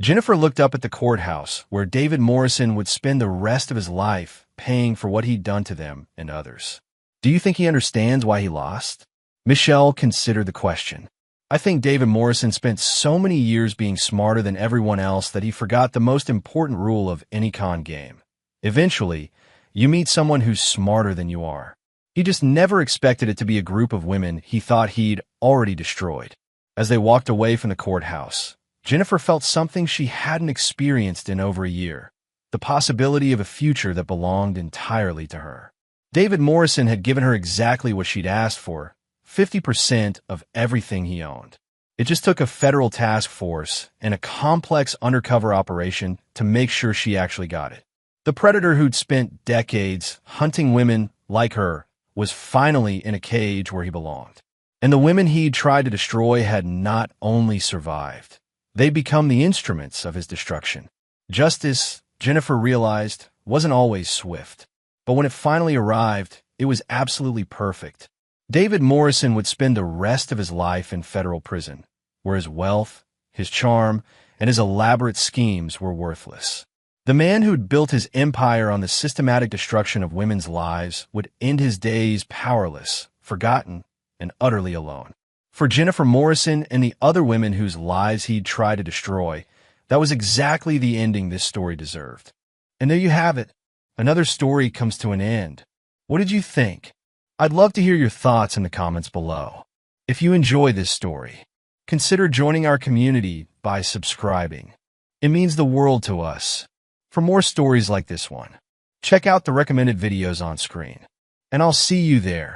Jennifer looked up at the courthouse, where David Morrison would spend the rest of his life paying for what he'd done to them and others. "Do you think he understands why he lost?" Michelle considered the question. "I think David Morrison spent so many years being smarter than everyone else that he forgot the most important rule of any con game. Eventually, you meet someone who's smarter than you are. He just never expected it to be a group of women he thought he'd already destroyed." As they walked away from the courthouse, Jennifer felt something she hadn't experienced in over a year, the possibility of a future that belonged entirely to her. David Morrison had given her exactly what she'd asked for, 50% of everything he owned. It just took a federal task force and a complex undercover operation to make sure she actually got it. The predator who'd spent decades hunting women like her was finally in a cage where he belonged. And the women he'd tried to destroy had not only survived, they'd become the instruments of his destruction. Justice, Jennifer realized, wasn't always swift. But when it finally arrived, it was absolutely perfect. David Morrison would spend the rest of his life in federal prison, where his wealth, his charm, and his elaborate schemes were worthless. The man who'd built his empire on the systematic destruction of women's lives would end his days powerless, forgotten, and utterly alone. For Jennifer Morrison and the other women whose lives he'd tried to destroy, that was exactly the ending this story deserved. And there you have it. Another story comes to an end. What did you think? I'd love to hear your thoughts in the comments below. If you enjoy this story, consider joining our community by subscribing. It means the world to us. For more stories like this one, check out the recommended videos on screen. And I'll see you there.